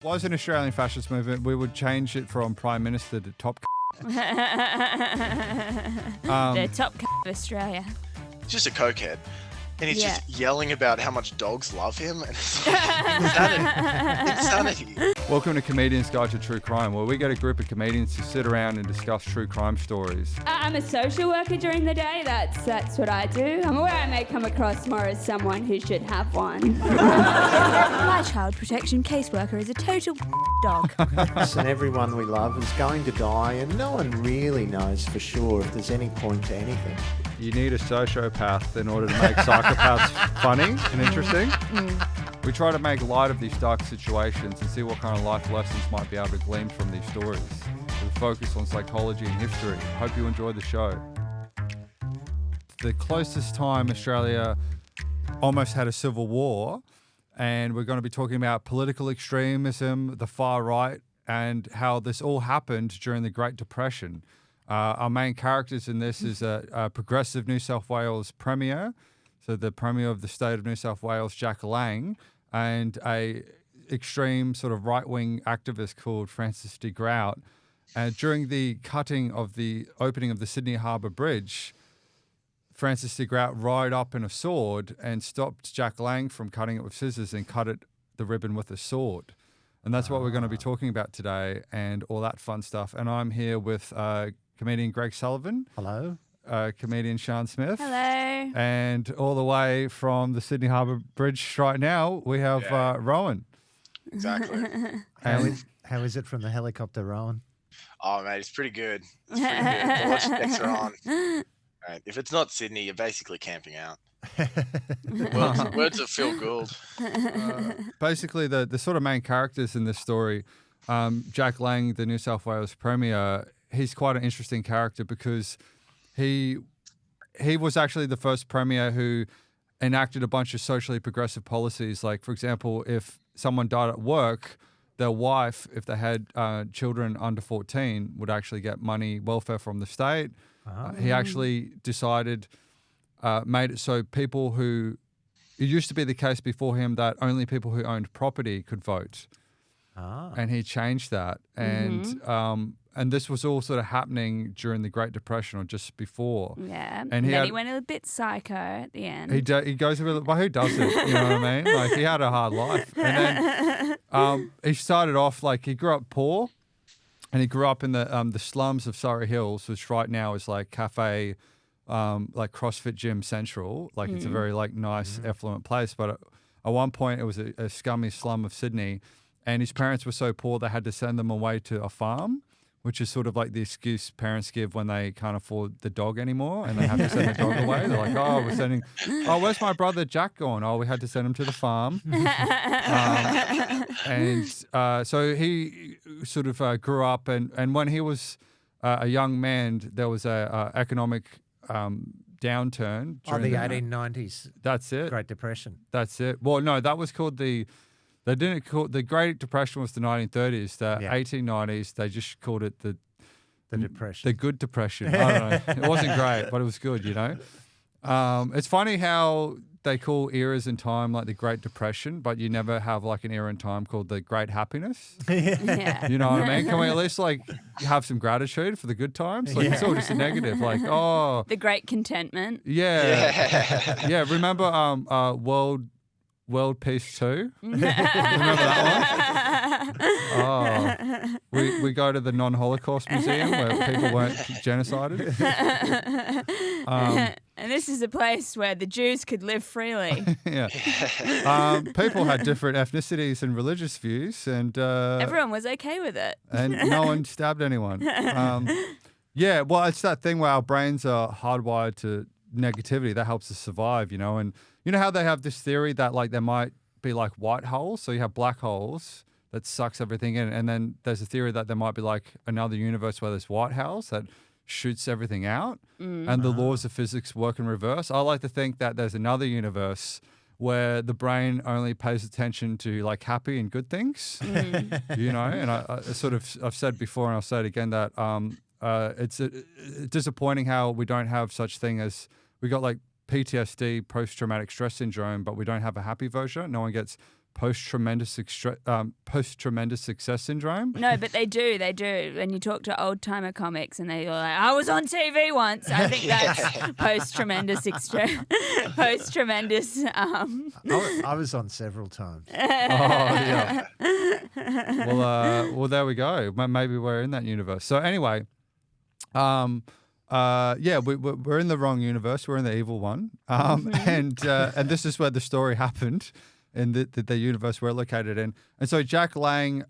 Was an Australian fascist movement, we would change it from Prime Minister to top. The top of Australia. He's just a cokehead. And he's Yeah. just yelling about how much dogs love him. And it's like insanity. Welcome to Comedian's Guide to True Crime, where we get a group of comedians to sit around and discuss true crime stories. I'm a social worker during the day. That's what I do. I'm aware I may come across more as someone who should have one. My child protection caseworker is a total dog. And everyone we love is going to die, and no one really knows for sure if there's any point to anything. You need a sociopath in order to make psychopaths funny and interesting. We try to make light of these dark situations and see what kind of life lessons might be able to glean from these stories, with a focus on psychology and history. Hope you enjoy the show. The closest time Australia almost had a civil war, and we're going to be talking about political extremism, the far right, and how this all happened during the Great Depression. Our main characters in this is a progressive New South Wales Premier, so the Premier of the state of New South Wales, Jack Lang, and a extreme sort of right-wing activist called Francis De Groot. And during the cutting of the opening of the Sydney Habour Bridge, Francis De Groot rode up in a sword and stopped Jack Lang from cutting it with scissors and cut the ribbon with a sword. And that's what we're going to be talking about today and all that fun stuff. And I'm here with comedian Greg Sullivan. Hello. Comedian Sean Smith. Hello. And all the way from the Sydney Habour Bridge right now, we have Rowan. Exactly. How is it from the helicopter, Rowan? Oh, mate, it's pretty good. It's pretty good. The watch decks are on. Right. If it's not Sydney, you're basically camping out. Words of Phil Gould. Basically, the sort of main characters in this story, Jack Lang, the New South Wales Premier, he's quite an interesting character because he was actually the first Premier who enacted a bunch of socially progressive policies. Like, for example, if someone died at work, their wife, if they had children under 14, would actually get money, welfare from the state. He actually decided, made it so people who, it used to be the case before him that only people who owned property could vote. And he changed that. And this was all sort of happening during the Great Depression or just before. Yeah. And he went a bit psycho at the end. He goes a bit, well, who doesn't? You know what I mean? Like, he had a hard life. And then he started off, like, he grew up poor and he grew up in the slums of Surrey Hills, which right now is like cafe, like CrossFit Gym Central. Like, it's a very, like, nice, affluent place. But at one point, it was a scummy slum of Sydney. And his parents were so poor, they had to send them away to a farm, which is sort of like the excuse parents give when they can't afford the dog anymore and they have to send the dog away. They're like, where's my brother Jack gone? Oh, we had to send him to the farm. So he sort of grew up and when he was a young man, there was a economic downturn. Oh, the 1890s. That's it. Great Depression. That's it. Well, no, that was called the Great Depression was the 1930s. The 1890s, they just called it the Depression. The Good Depression. I don't know. It wasn't great, but it was good, you know. It's funny how they call eras in time like the Great Depression, but you never have like an era in time called the Great Happiness. Yeah. You know what I mean? Can we at least like have some gratitude for the good times? Like it's all just a negative. Like, oh, The Great Contentment. yeah. Remember World Peace 2? Remember that one? Oh, we go to the non-Holocaust museum where people weren't genocided. And this is a place where the Jews could live freely. Yeah. People had different ethnicities and religious views, and Everyone was okay with it. and no one stabbed anyone. Yeah, well, it's that thing where our brains are hardwired to negativity that helps us survive, you know. And you know how they have this theory that like there might be like white holes, so you have black holes that sucks everything in, and then there's a theory that there might be like another universe where there's white holes that shoots everything out, and the laws of physics work in reverse. I like to think that there's another universe where the brain only pays attention to like happy and good things, you know. And I've said before, and I'll say it again, that it's disappointing how we don't have such thing as, we got like PTSD, post-traumatic stress syndrome, but we don't have a happy version. No one gets post-traumatic success syndrome. No, but they do. When you talk to old-timer comics and they're like, I was on TV once. I think that's post-tremendous. I was on several times. Oh, yeah. Well, there we go. Maybe we're in that universe. So anyway, we're in the wrong universe. We're in the evil one. And this is where the story happened in the universe we're located in. And so Jack Lang,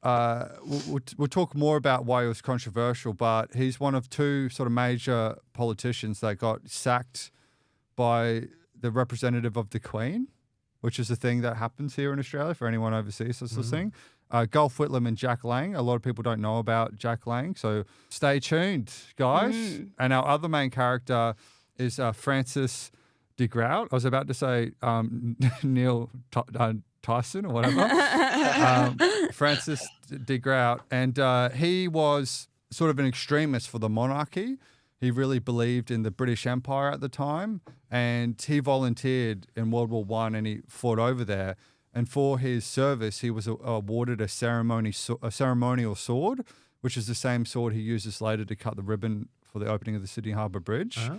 we'll talk more about why it was controversial, but he's one of two sort of major politicians that got sacked by the representative of the Queen, which is a thing that happens here in Australia for anyone overseas that's listening. Gulf Whitlam and Jack Lang. A lot of people don't know about Jack Lang, so stay tuned, guys. And our other main character is Francis De Groot. I was about to say Neil Tyson or whatever. Francis De Groot. And he was sort of an extremist for the monarchy. He really believed in the British Empire at the time. And he volunteered in World War I and he fought over there. And for his service, he was awarded a ceremonial sword, which is the same sword he uses later to cut the ribbon for the opening of the Sydney Habour Bridge. Oh.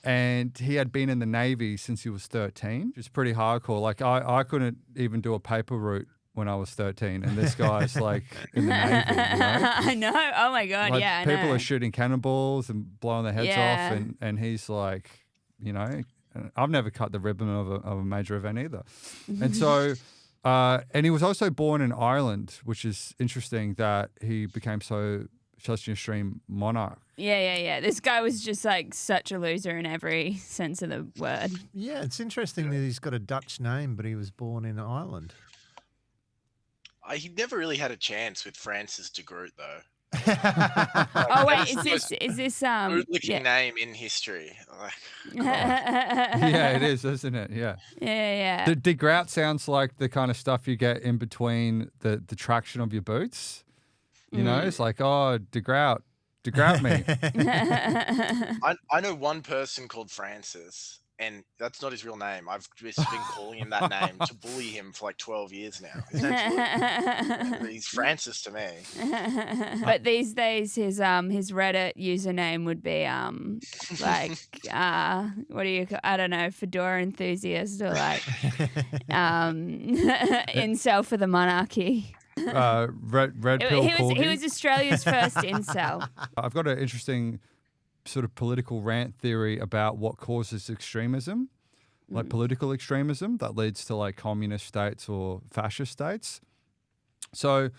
And he had been in the Navy since he was 13. It's pretty hardcore. Like, I couldn't even do a paper route when I was 13, and this guy's like in the Navy, you know? I know. Oh, my God, like, yeah, I know. people are shooting cannonballs and blowing their heads off, and he's like, you know, I've never cut the ribbon of a major event either. And so, and he was also born in Ireland, which is interesting that he became such an extreme monarch. Yeah. This guy was just like such a loser in every sense of the word. Yeah, it's interesting that he's got a Dutch name, but he was born in Ireland. He never really had a chance with Francis De Groot, though. Oh wait, is this good-looking name in history? Yeah, it is, isn't it? Yeah. Yeah. The De Groot sounds like the kind of stuff you get in between the traction of your boots. You know, it's like, oh, De Groot me. I know one person called Francis, and that's not his real name. I've just been calling him that name to bully him for like 12 years now. He's Francis to me. But these days, his Reddit username would be like what do you? I don't know, fedora enthusiast or like incel for the monarchy. Red pill. He was Australia's first incel. I've got an interesting sort of political rant theory about what causes extremism, like political extremism that leads to like communist states or fascist states. So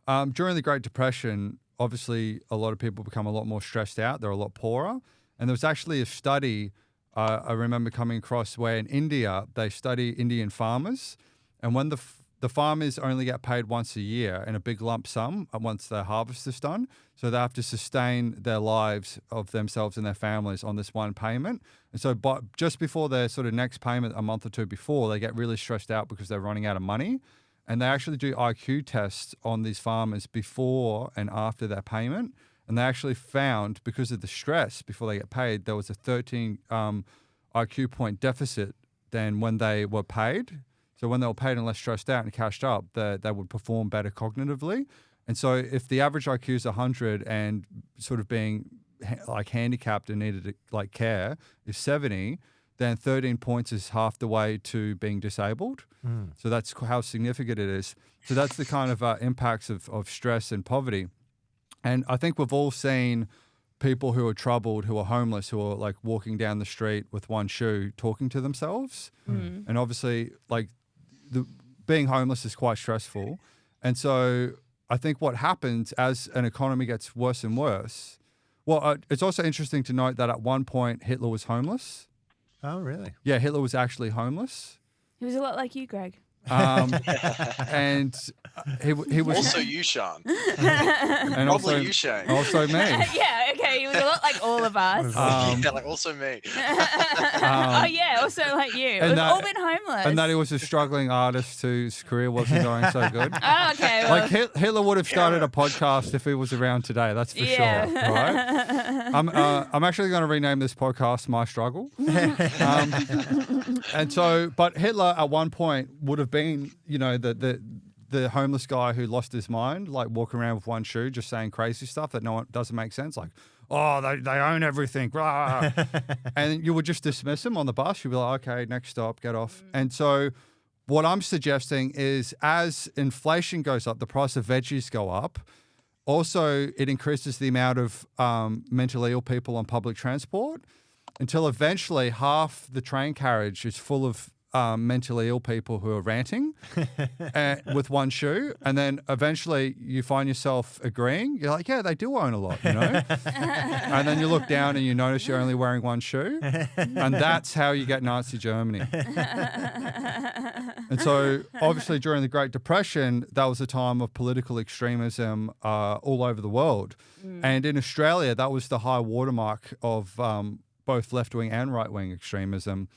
during the Great Depression, obviously a lot of people become a lot more stressed out. They're a lot poorer. And there was actually a study I remember coming across where in India, they study Indian farmers. And when the farmers only get paid once a year in a big lump sum once their harvest is done. So they have to sustain their lives of themselves and their families on this one payment. And so just before their sort of next payment, a month or two before, they get really stressed out because they're running out of money. And they actually do IQ tests on these farmers before and after their payment. And they actually found, because of the stress before they get paid, there was a 13 IQ point deficit than when they were paid. So when they were paid and less stressed out and cashed up, they would perform better cognitively. And so if the average IQ is 100 and sort of being like handicapped and needed like care is 70, then 13 points is half the way to being disabled. So that's how significant it is. So that's the kind of impacts of stress and poverty. And I think we've all seen people who are troubled, who are homeless, who are like walking down the street with one shoe talking to themselves. And obviously like being homeless is quite stressful. And so I think what happens as an economy gets worse and worse, well, it's also interesting to note that at one point Hitler was homeless. Oh, really? Yeah, Hitler was actually homeless. He was a lot like you, Greg. And he was Also you, Sean. and Probably you, Shane. also me. Yeah, okay, he was a lot like all of us. Yeah, like also me. Oh yeah, also like you. and We've that- all been homeless. And that he was a struggling artist whose career wasn't going so good. Oh, okay. Well, Like Hitler would have started a podcast if he was around today. That's for sure. Right? I'm actually going to rename this podcast "My Struggle." And so, but Hitler at one point would have been, the homeless guy who lost his mind, like walking around with one shoe, just saying crazy stuff that no one doesn't make sense. Like, oh, they own everything, rah. And you would just dismiss him on the bus. You'd be like, okay, next stop, get off. And so, what I'm suggesting is, as inflation goes up, the price of veggies go up. Also, it increases the amount of mentally ill people on public transport until eventually half the train carriage is full of mentally ill people who are ranting with one shoe. And then eventually you find yourself agreeing. You're like, yeah, they do own a lot, And then you look down and you notice you're only wearing one shoe. And that's how you get Nazi Germany. And so obviously during the Great Depression, that was a time of political extremism all over the world. And in Australia, that was the high watermark of both left-wing and right-wing extremism.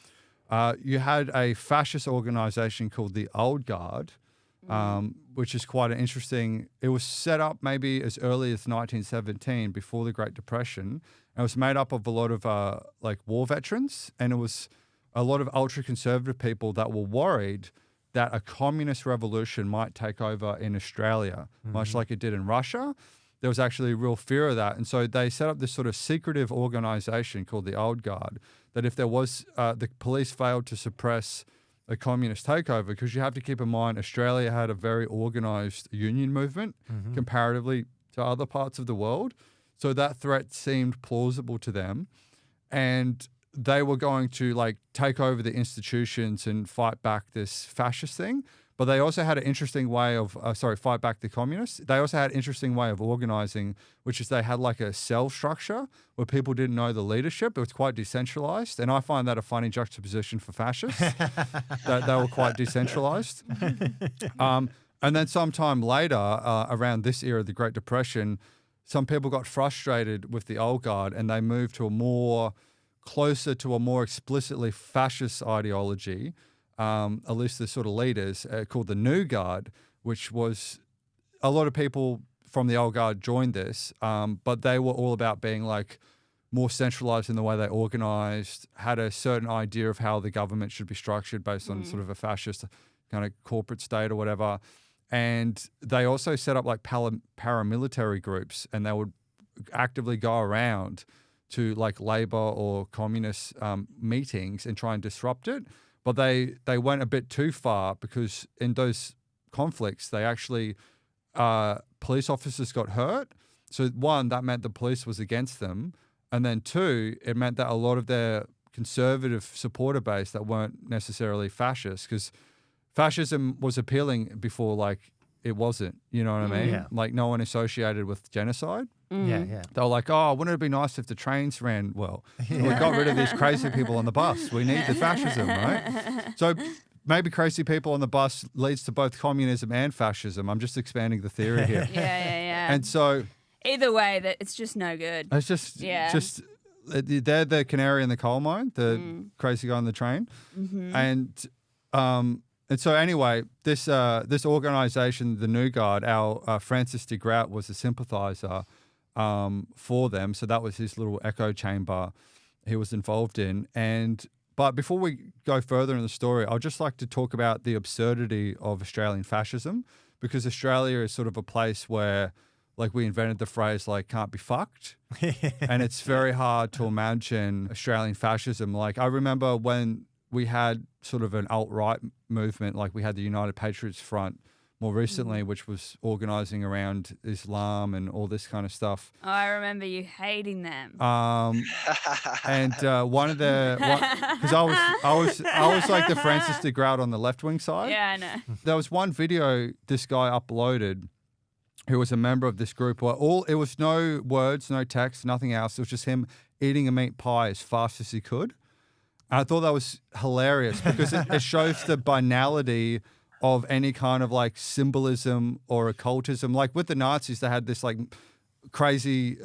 You had a fascist organisation called the Old Guard, which is quite an interesting. It was set up maybe as early as 1917, before the Great Depression, and it was made up of a lot of war veterans, and it was a lot of ultra-conservative people that were worried that a communist revolution might take over in Australia, much like it did in Russia. There was actually a real fear of that, and so they set up this sort of secretive organisation called the Old Guard, that if there was, the police failed to suppress a communist takeover, because you have to keep in mind, Australia had a very organised union movement comparatively to other parts of the world. So that threat seemed plausible to them. And they were going to take over the institutions and fight back this fascist thing. But they also had an interesting way of, fight back the communists. They also had an interesting way of organizing, which is they had like a cell structure where people didn't know the leadership. It was quite decentralized. And I find that a funny juxtaposition for fascists, that they were quite decentralized. And then sometime later, around this era of the Great Depression, some people got frustrated with the Old Guard and they moved to closer to a more explicitly fascist ideology. At least the sort of leaders, called the New Guard, which was a lot of people from the Old Guard joined this, but they were all about being more centralized in the way they organized, had a certain idea of how the government should be structured based on sort of a fascist kind of corporate state or whatever. And they also set up paramilitary groups, and they would actively go around to labor or communist meetings and try and disrupt it. But they went a bit too far, because in those conflicts, they actually, police officers got hurt. So one, that meant the police was against them. And then two, it meant that a lot of their conservative supporter base that weren't necessarily fascist, because fascism was appealing before it wasn't, you know what I mean? Yeah. No one associated with genocide. Yeah. They were like, oh, wouldn't it be nice if the trains ran well? We got rid of these crazy people on the bus. We need the fascism, right? So maybe crazy people on the bus leads to both communism and fascism. I'm just expanding the theory here. Yeah. And so Either way, that it's just no good. it's just they're the canary in the coal mine, the crazy guy on the train. And so anyway, this organisation, the New Guard, our Francis De Groot was a sympathiser for them. So that was his little echo chamber he was involved in. But before we go further in the story, I'd just like to talk about the absurdity of Australian fascism, because Australia is sort of a place where we invented the phrase can't be fucked. And it's very hard to imagine Australian fascism. I remember when we had sort of an alt-right movement, we had the United Patriots Front more recently, which was organising around Islam and all this kind of stuff. Oh, I remember you hating them. And one of because I was like the Francis De Groot on the left-wing side. Yeah, I know. There was one video this guy uploaded who was a member of this group where it was no words, no text, nothing else. It was just him eating a meat pie as fast as he could. And I thought that was hilarious, because it shows the banality of any kind of like symbolism or occultism. Like with the Nazis, they had this like crazy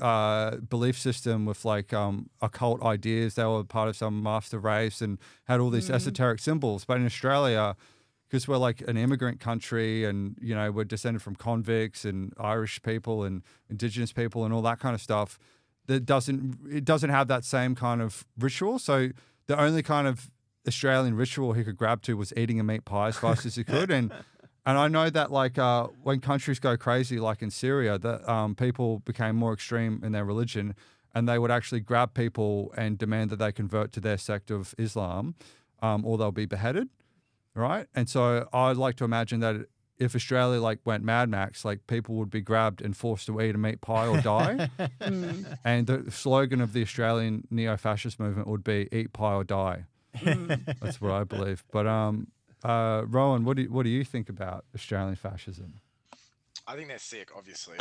belief system with like occult ideas. They were part of some master race and had all these esoteric symbols. But in Australia, because we're like an immigrant country and, you know, we're descended from convicts and Irish people and Indigenous people and all that kind of stuff, it doesn't have that same kind of ritual. So the only kind of Australian ritual he could grab to was eating a meat pie as fast as he could. And I know that like when countries go crazy, like in Syria, that people became more extreme in their religion, and they would actually grab people and demand that they convert to their sect of Islam, or they'll be beheaded, right? And so I'd like to imagine that if Australia like went Mad Max, like people would be grabbed and forced to eat a meat pie or die. And the slogan of the Australian neo-fascist movement would be "Eat pie or die." That's what I believe. But Rowan, what do you think about Australian fascism? I think they're sick, obviously.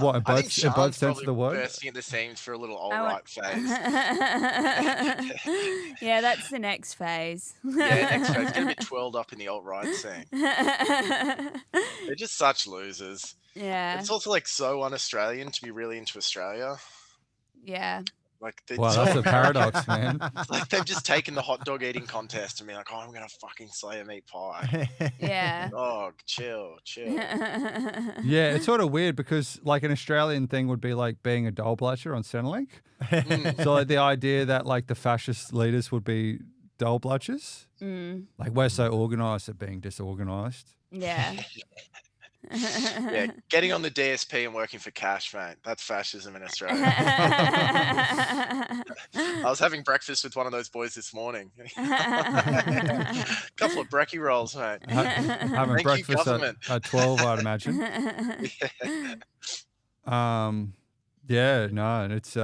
What in I think both Sean's sense of the probably word? bursting at the seams for a little I alt-right want- phase. Yeah, that's the next phase. Yeah, next phase. Get a bit twirled up in the alt-right scene. They're just such losers. Yeah, It's also like so un-Australian to be really into Australia. yeah. Like they're Wow, so that's a paradox, man. It's like they've just taken the hot dog eating contest and been like, oh, I'm gonna fucking slay a meat pie. Yeah. Dog, chill. Yeah, it's sort of weird because like an Australian thing would be like being a doll blatcher on Centrelink. So like the idea that like the fascist leaders would be doll blatchers. Like we're so organised at being disorganised. Yeah. Yeah, getting on the DSP and working for cash, mate. That's fascism in Australia. I was having breakfast with one of those boys this morning. Couple of brekkie rolls, mate. Having Thank you, breakfast government. at 12, I'd imagine. Yeah, no, it's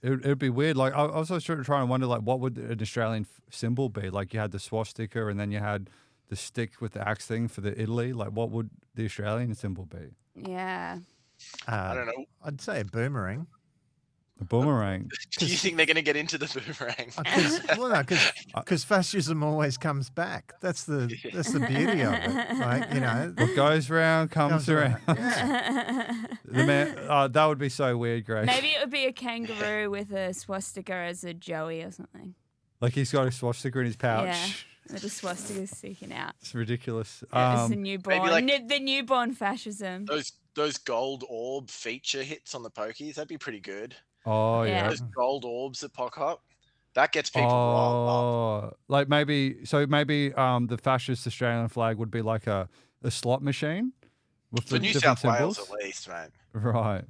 it'd be weird. Like I was also trying to wonder, like, what would an Australian symbol be? Like you had the swastika, and then you had the stick with the axe thing for the Italy. Like, what would the Australian symbol be? Yeah. I don't know. I'd say a boomerang. A boomerang. Do you think they're going to get into the boomerang? Because fascism always comes back. That's the beauty of it. Like, you know, What goes round comes around. Yeah. The man, that would be so weird, Grace. Maybe it would be a kangaroo with a swastika as a joey or something. Like he's got a swastika in his pouch. Yeah. With the swastika sticking out. It's ridiculous. It's the newborn, like- the newborn fascism. Those gold orb feature hits on the pokies, that'd be pretty good. Oh Yeah. yeah. Those gold orbs that pop up, that gets people riled up. Like maybe the fascist Australian flag would be like a slot machine with For the New different South Wales, symbols. at least, man. Right.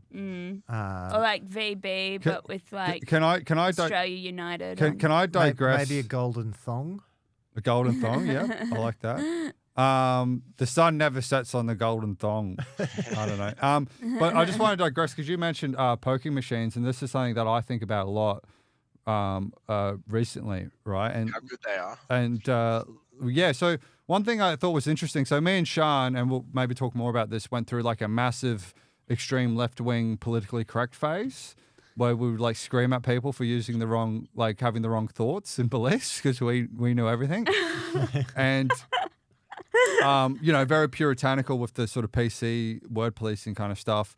Or like VB, but with like Can I Australia United. can I digress? Maybe a golden thong. A golden thong, yeah, I like that. The sun never sets on the golden thong. I don't know. But I just want to digress because you mentioned poking machines, and this is something that I think about a lot recently, right? And How good they are. and yeah, so one thing I thought was interesting. So me and Sean, and we'll maybe talk more about this, went through like a massive extreme left-wing politically correct phase where we would like scream at people for using the wrong, like having the wrong thoughts and beliefs because we knew everything. And, you know, very puritanical with the sort of PC word policing kind of stuff.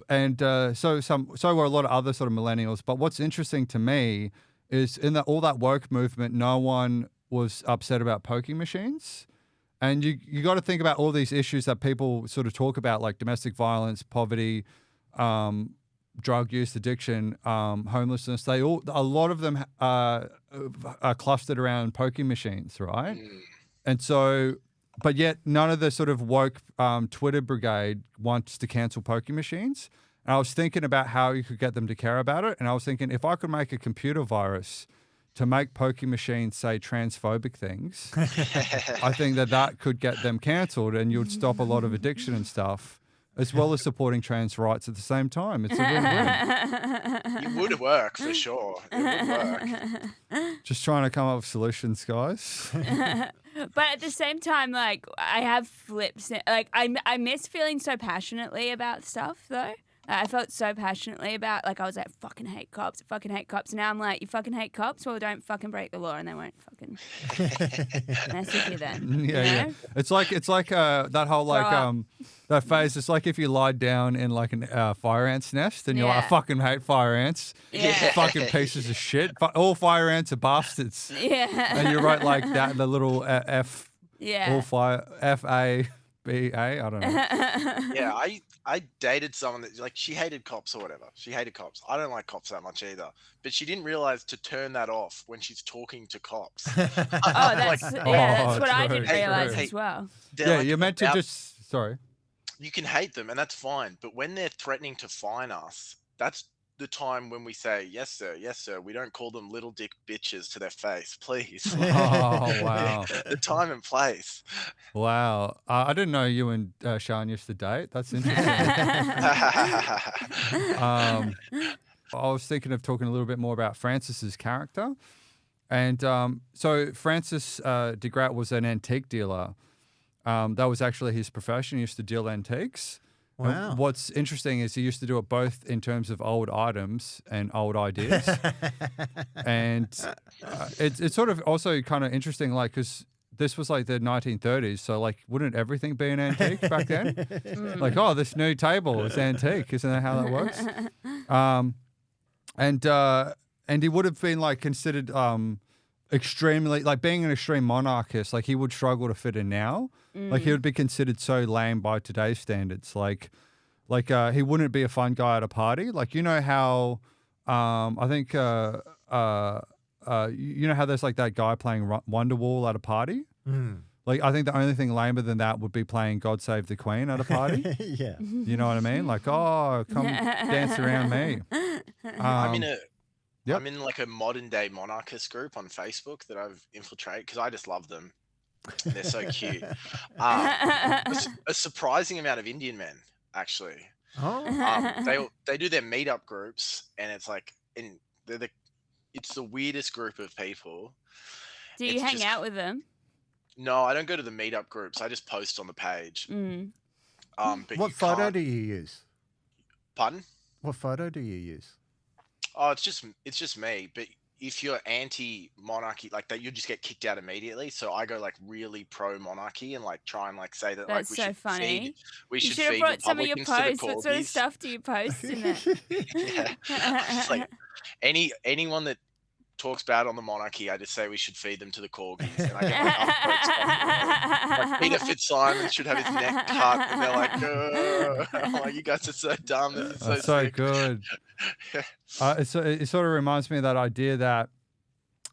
And so were a lot of other sort of millennials. But what's interesting to me is in all that woke movement, no one was upset about poking machines. And you got to think about all these issues that people sort of talk about, like domestic violence, poverty, drug use, addiction, homelessness. A lot of them are clustered around poking machines, right? And so, but yet none of the sort of woke Twitter brigade wants to cancel poking machines. And I was thinking about how you could get them to care about it. And I was thinking, if I could make a computer virus to make poking machines say transphobic things, I think that could get them cancelled, and you'd stop a lot of addiction and stuff, as well as supporting trans rights at the same time. It's a win-win. It would work for sure. It would work. Just trying to come up with solutions, guys. But at the same time, like I have flips. Like I miss feeling so passionately about stuff though. I felt so passionately about, like, I was like, fucking hate cops, fucking hate cops. Now I'm like, you fucking hate cops? Well, don't fucking break the law and they won't fucking mess with you then. Yeah. It's like that whole that phase. It's like if you lied down in like an fire ant's nest and you're like, I fucking hate fire ants. Yeah. Fucking pieces of shit. All fire ants are bastards. Yeah. And you write like that, the little F. Yeah. All fire FABA. I don't know. Yeah, I dated someone that, like, she hated cops or whatever. She hated cops. I don't like cops that much either. But she didn't realize to turn that off when she's talking to cops. That's what I didn't true. realize Hey, as well. They're You're meant to just. Sorry. You can hate them, and that's fine. But when they're threatening to fine us, that's the time when we say, yes, sir. We don't call them little dick bitches to their face, please. Oh, wow. The time and place. Wow. I didn't know you and Sean used to date. That's interesting. I was thinking of talking a little bit more about Francis's character. And so Francis De Groot was an antique dealer. That was actually his profession. He used to deal antiques. Wow. What's interesting is he used to do it both in terms of old items and old ideas. And it's sort of also kind of interesting, like, because this was like the 1930s, so like, wouldn't everything be an antique back then? Like, oh, this new table is antique, isn't that how that works? And he would have been like considered extremely, like, being an extreme monarchist, like he would struggle to fit in now. Like he would be considered so lame by today's standards. Like he wouldn't be a fun guy at a party. Like, you know how I think you know how there's like that guy playing Wonderwall at a party? Like, I think the only thing lamer than that would be playing God Save the Queen at a party. Yeah. You know what I mean? Like, oh, come dance around me. I'm in like a modern day monarchist group on Facebook that I've infiltrated because I just love them. They're so cute. A surprising amount of Indian men, actually. Oh. They do their meetup groups, and it's like, it's the weirdest group of people. Do you hang out with them? No, I don't go to the meetup groups. I just post on the page. But What photo do you use? Pardon? What photo do you use? Oh, it's just me. But if you're anti-monarchy like that, you just get kicked out immediately. So I go like really pro-monarchy and like try and like say that That's like so funny. We You should should have feed brought some of your Republicans to the posts. What sort of corgis. stuff do you post in it? Yeah. It's like anyone that talks bad on the monarchy, I just say we should feed them to the corgis. And I get like upvotes stuff. Like Peter Fitzsimons should have his neck cut, and they're like, I'm like, you guys are so dumb. This is That's so so sick. good. It sort of reminds me of that idea that,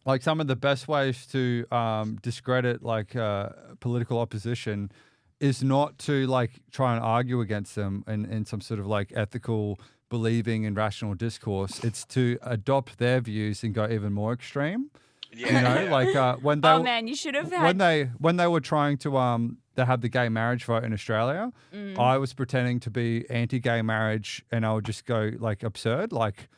like, some of the best ways to discredit like political opposition is not to like try and argue against them in some sort of like ethical believing and rational discourse. It's to adopt their views and go even more extreme. Yeah, You know, yeah. like when they Oh man, you should have had. when they were trying to have the gay marriage vote in Australia, I was pretending to be anti-gay marriage, and I would just go like absurd, like,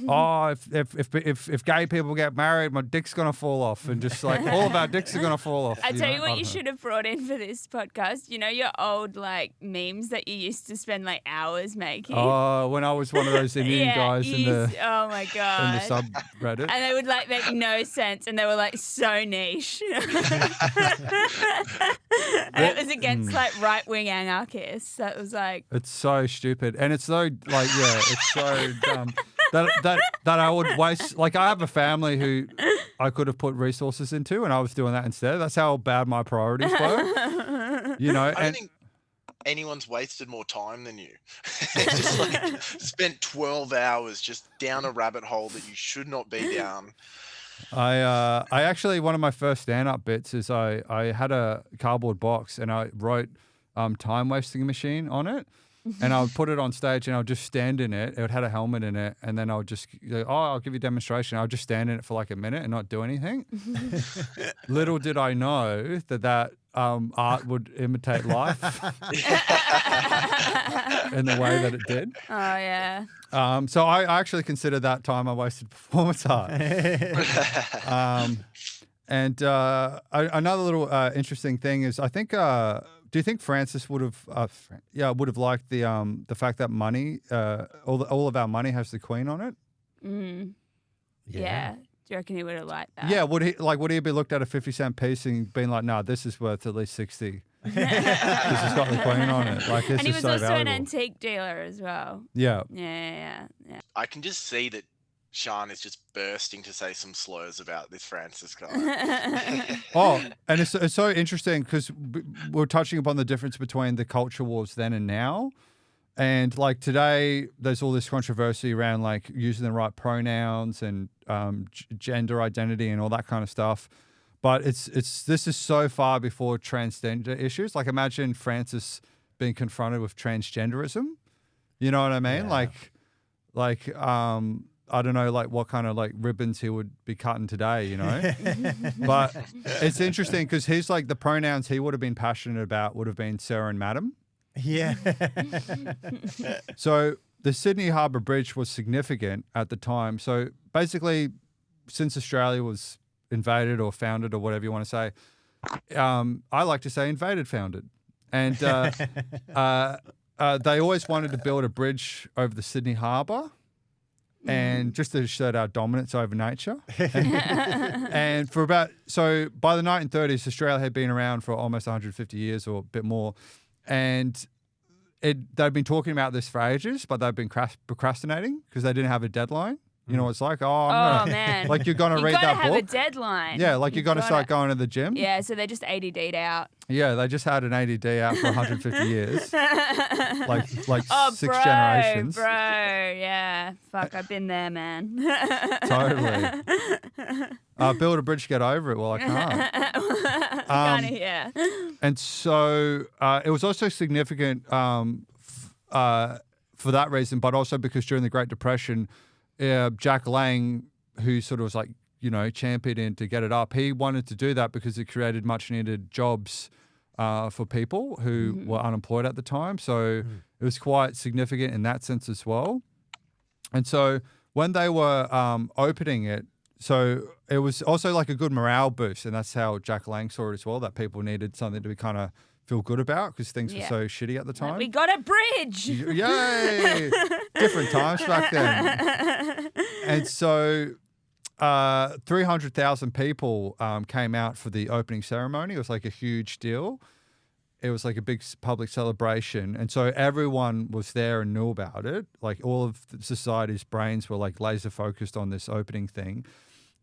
oh, if gay people get married, my dick's gonna fall off, and just like all of our dicks are gonna fall off. I tell you know? what, I you don't know. should have brought in for this podcast. You know your old like memes that you used to spend like hours making. Oh, when I was one of those Indian guys you in the used- oh my god. subreddit. And they would like make no sense, and they were like so niche. And it was against like right wing anarchists. That was like It's so stupid, and it's so like it's so dumb that I would waste. Like, I have a family who I could have put resources into, and I was doing that instead. That's how bad my priorities were. You know, I don't and think anyone's wasted more time than you. Just like spent 12 hours just down a rabbit hole that you should not be down. I actually, one of my first stand-up bits is I had a cardboard box and I wrote time wasting machine on it, and I would put it on stage and I would just stand in it. It had a helmet in it, and then I would just go, I'll give you a demonstration. I would just stand in it for like a minute and not do anything. Little did I know that art would imitate life in the way that it did. oh yeah. So I actually consider that time I wasted performance art. And another little interesting thing is I think do you think Francis would have liked the fact that money, all of our money has the Queen on it? Yeah. Do you reckon he would have liked that? Yeah, would he be looked at a 50-cent piece and been like, "No, this is worth at least 60. This has got the Queen on it." Like, this And he is was so also valuable. an antique dealer as well. Yeah. Yeah. I can just see that Sean is just bursting to say some slurs about this Francis guy. Oh, and it's so interesting because we're touching upon the difference between the culture wars then and now. And like today, there's all this controversy around like using the right pronouns and gender identity and all that kind of stuff. But this is so far before transgender issues. Like, imagine Francis being confronted with transgenderism. You know what I mean? Yeah. Like I don't know, like what kind of like ribbons he would be cutting today, you know? But it's interesting because he's like the pronouns he would have been passionate about would have been Sir and Madam. Yeah. So the Sydney Habour Bridge was significant at the time. So basically, since Australia was invaded or founded or whatever you want to say, I like to say invaded, founded. And they always wanted to build a bridge over the Sydney Harbour. And just to show our dominance over nature. And by the 1930s, Australia had been around for almost 150 years or a bit more. And they've been talking about this for ages, but they've been procrastinating because they didn't have a deadline. You know what it's like? Man. Like you're going to read You that gotta have book. a deadline. Yeah, like you're going to start going to the gym. Yeah, so they just ADD'd out. Yeah, they just had an ADD out for 150 years. like Oh, six generations. Bro, yeah. Fuck, I've been there, man. Totally. Build a bridge, get over it. Well, I can't. Kinda, yeah. And so it was also significant for that reason, but also because during the Great Depression, Jack Lang, who sort of was like, championed to get it up, he wanted to do that because it created much needed jobs for people who were unemployed at the time. So it was quite significant in that sense as well. And so when they were opening it, so it was also like a good morale boost. And that's how Jack Lang saw it as well, that people needed something to be kind of feel good about because things were so shitty at the time. We got a bridge. Yay! Different times back then. And so 300,000 people came out for the opening ceremony. It was like a huge deal. It was like a big public celebration. And so everyone was there and knew about it. Like all of society's brains were like laser focused on this opening thing.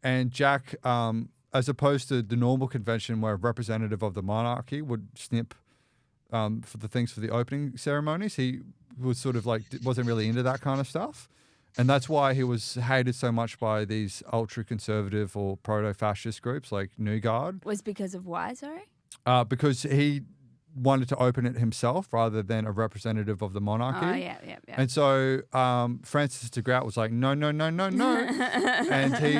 And Jack, as opposed to the normal convention where a representative of the monarchy would snip for the things for the opening ceremonies, he was sort of like, wasn't really into that kind of stuff. And that's why he was hated so much by these ultra-conservative or proto-fascist groups like New Guard. Was because of why, sorry? Because he wanted to open it himself rather than a representative of the monarchy. Oh, yeah. And so Francis De Groot was like, no. And he,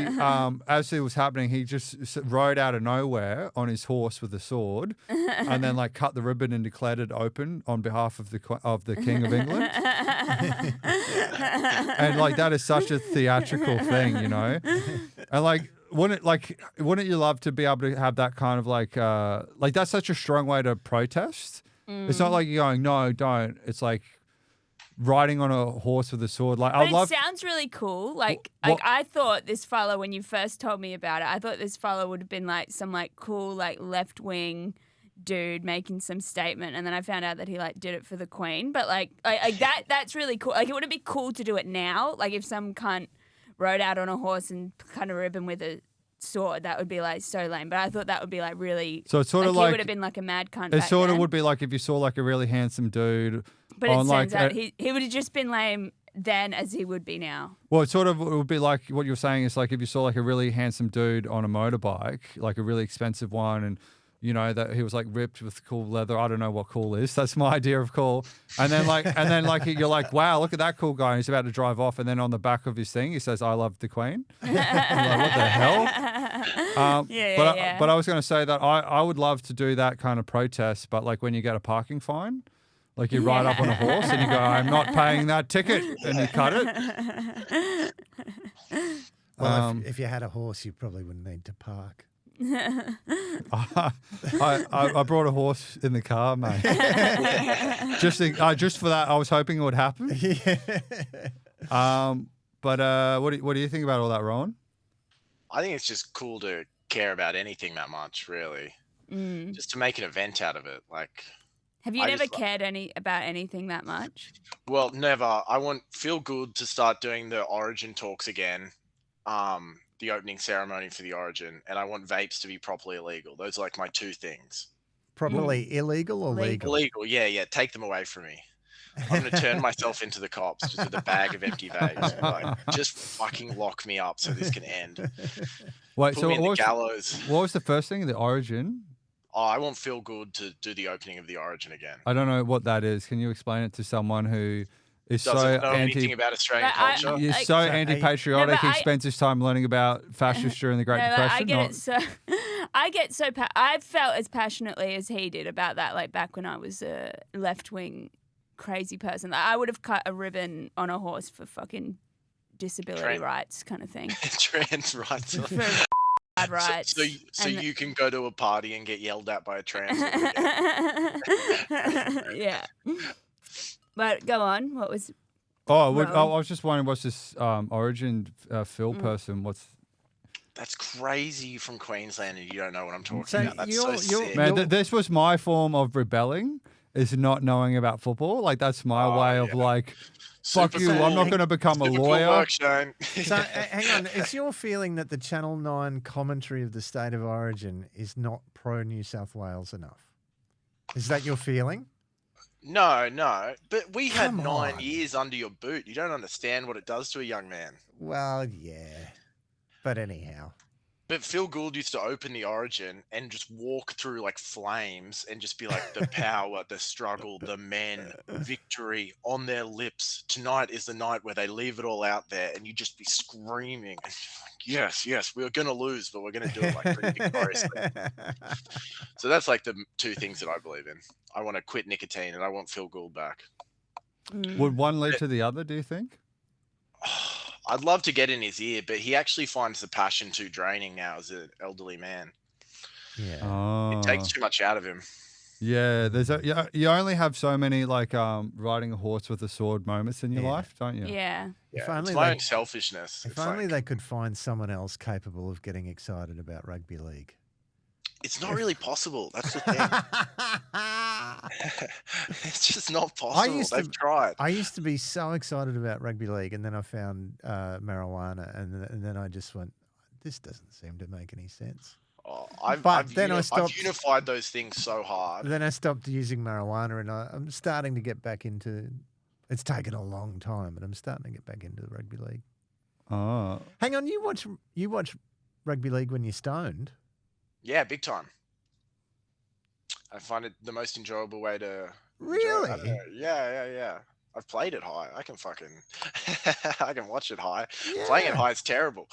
as it was happening, he just rode out of nowhere on his horse with a sword and then like cut the ribbon and declared it open on behalf of the King of England. And like that is such a theatrical thing, And like, wouldn't you love to be able to have that kind of like that's such a strong way to protest? It's not like you're going, no, don't. It's like riding on a horse with a sword. Like, But it sounds really cool. Like I thought this fellow, when you first told me about it, I thought this fellow would have been like some like cool like left wing dude making some statement, and then I found out that he like did it for the Queen. But like that's really cool. Like, it wouldn't be cool to do it now. Like if some cunt rode out on a horse and cut a ribbon with a sword, that would be like so lame. But I thought that would be like really. So it's sort of he like would have been like a mad cunt. It sort of then. would be like if you saw like a really handsome dude. But it on turns like out he would have just been lame then as he would be now. Well, it would be like what you're saying is like if you saw like a really handsome dude on a motorbike, like a really expensive one, and that he was like ripped with cool leather. I don't know what cool is. That's my idea of cool. And then you're like, wow, look at that cool guy. And he's about to drive off, and then on the back of his thing, he says, "I love the Queen." I'm like, what the hell? But I was going to say that I would love to do that kind of protest, but like when you get a parking fine. Like you ride up on a horse and you go, I'm not paying that ticket, and you cut it. Well, if you had a horse, you probably wouldn't need to park. I brought a horse in the car, mate. Just for that, I was hoping it would happen. But what do you think about all that, Rowan? I think it's just cool to care about anything that much, really. Just to make an event out of it. Like, have you never cared about anything that much? Well, never. I want Feel Good to start doing the Origin talks again. The opening ceremony for the Origin, and I want vapes to be properly illegal. Those are like my two things. Properly illegal or legal? Illegal, yeah. Take them away from me. I'm going to turn myself into the cops just with a bag of empty vapes. Like, just fucking lock me up so this can end. Wait, Put me in the gallows. What was the first thing? The Origin? Oh, I want Feel Good to do the opening of the Origin again. I don't know what that is. Can you explain it to someone who is doesn't know anything about Australian culture? You're so anti-patriotic. He spends his time learning about fascists during the Great Depression. I get so I felt as passionately as he did about that. Like back when I was a left-wing crazy person, like, I would have cut a ribbon on a horse for fucking disability rights, kind of thing. Trans rights. For rights. So you can go to a party and get yelled at by a trans woman. Yeah. But go on. What was? I was just wondering, what's this Origin Phil person? That's crazy from Queensland, and you don't know what I'm talking about. That's so sick. Man, this was my form of rebelling, is not knowing about football. Like, that's my way of like, fuck Super you, cool. I'm not going to become a Super lawyer. Cool work, Shane. So, hang on. Is your feeling that the Channel 9 commentary of the State of Origin is not pro-New South Wales enough? Is that your feeling? No. But we had 9 years under your boot. You don't understand what it does to a young man. Well, yeah. But anyhow. But Phil Gould used to open the Origin and just walk through like flames and just be like, the power, the struggle, the men, victory on their lips. Tonight is the night where they leave it all out there, and you just be screaming. And you're like, yes, we're going to lose, but we're going to do it like pretty victoriously. So that's like the two things that I believe in. I want to quit nicotine, and I want Phil Gould back. Would one lead to the other, do you think? I'd love to get in his ear, but he actually finds the passion too draining now as an elderly man. Yeah. It takes too much out of him. Yeah, you only have so many like riding a horse with a sword moments in your life, don't you? Yeah. It's my own selfishness. If only they could find someone else capable of getting excited about rugby league. It's not really possible. That's the thing. It's just not possible. They've tried. I used to be so excited about rugby league, and then I found marijuana, and then I just went, this doesn't seem to make any sense. I've unified those things so hard. Then I stopped using marijuana, and I'm starting to get back into. It's taken a long time, but I'm starting to get back into the rugby league. Oh, hang on, you watch rugby league when you're stoned? Yeah, big time. I find it the most enjoyable way to. Really? Yeah. I've played it high. I can watch it high. Yeah. Playing it high is terrible.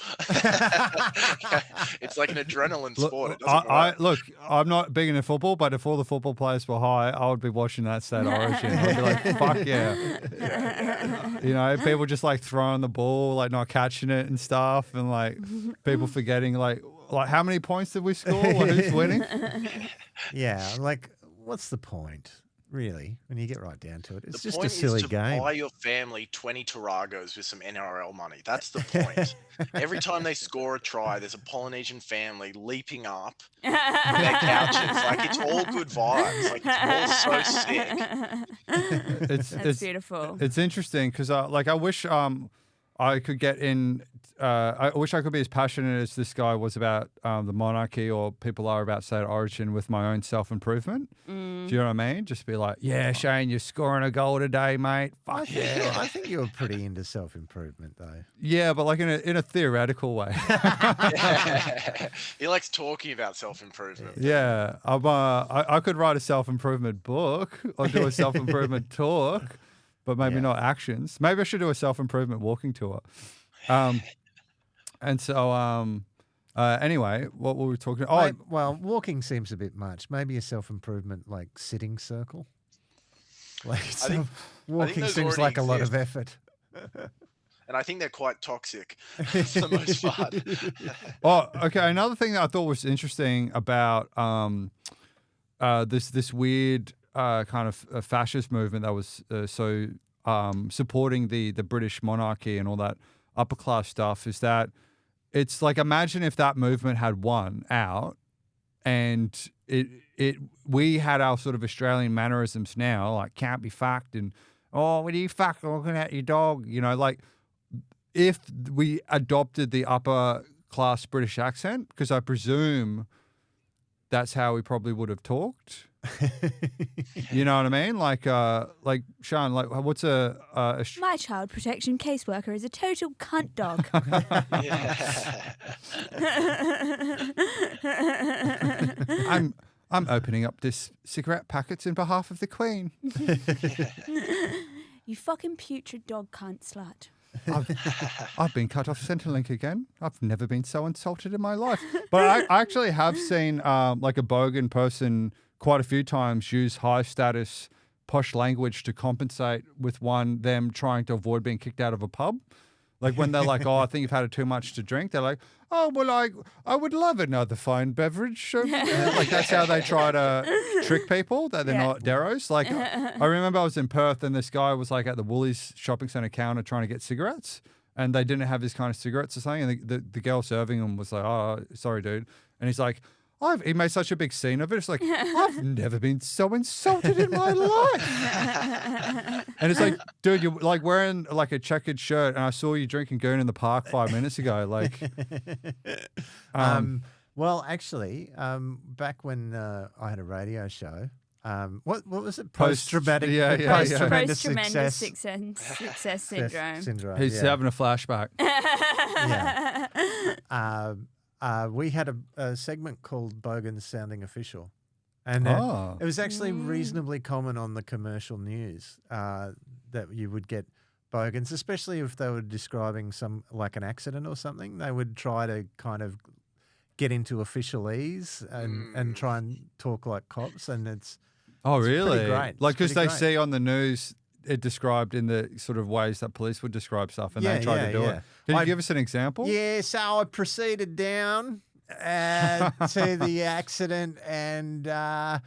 It's like an adrenaline sport. It doesn't work. Look, I'm not big into football, but if all the football players were high, I would be watching that State Origin. I'd be like, fuck yeah. You know, people just like throwing the ball, like not catching it and stuff, and like people forgetting like how many points did we score? Like, who's winning? Yeah, like what's the point? Really, when you get right down to it, it's just a silly game. The point is to buy your family 20 Taragos with some NRL money. That's the point. Every time they score a try, there's a Polynesian family leaping up in their couches. Like, it's all good vibes. Like, it's all so sick. That's beautiful. It's interesting because, I wish I could get in. I wish I could be as passionate as this guy was about the monarchy, or people are about State of Origin, with my own self-improvement. Do you know what I mean? Just be like, yeah, Shane, you're scoring a goal today, mate. Fuck yeah. I think you're pretty into self-improvement, though. Yeah, but like in a theoretical way. He likes talking about self-improvement. Yeah, I could write a self-improvement book or do a self-improvement talk, but maybe not actions. Maybe I should do a self-improvement walking tour. And so, anyway, what were we talking about? Well, walking seems a bit much. Maybe a self-improvement, like sitting circle. Like, walking seems like a lot of effort. and I think they're quite toxic for the most part. Oh, okay. Another thing that I thought was interesting about this weird kind of fascist movement that was supporting the British monarchy and all that upper class stuff is that it's like, imagine if that movement had won out and we had our sort of Australian mannerisms now, like can't be fucked and what are you fucking looking at your dog? You know, like if we adopted the upper class British accent, because I presume that's how we probably would have talked. You know what I mean? Like Sean, like what's My child protection caseworker is a total cunt dog. I'm opening up this cigarette packets in behalf of the Queen. You fucking putrid dog cunt slut. I've been cut off Centrelink again. I've never been so insulted in my life. But I actually have seen like a bogan person quite a few times use high status posh language to compensate with them trying to avoid being kicked out of a pub. Like when they're like, I think you've had too much to drink. They're like, I would love another fine beverage. Like that's how they try to trick people that they're not deros. Like I remember I was in Perth and this guy was like at the Woolies shopping centre counter trying to get cigarettes and they didn't have his kind of cigarettes or something. And the girl serving him was like, oh, sorry, dude. And he's like, he made such a big scene of it. It's like, I've never been so insulted in my life. And it's like, dude, you're like wearing like a checkered shirt and I saw you drinking goon in the park 5 minutes ago. Like, well, actually, back when I had a radio show, what was it? Post-traumatic Post-traumatic success syndrome. He's having a flashback. We had a segment called Bogans Sounding Official. And it was actually reasonably common on the commercial news that you would get bogans, especially if they were describing like an accident or something. They would try to kind of get into officialese and try and talk like cops. And it's really? pretty great. Like because they see on the news it described in the sort of ways that police would describe stuff and they try to do it. Can you give us an example? Yeah, so I proceeded down to the accident and, they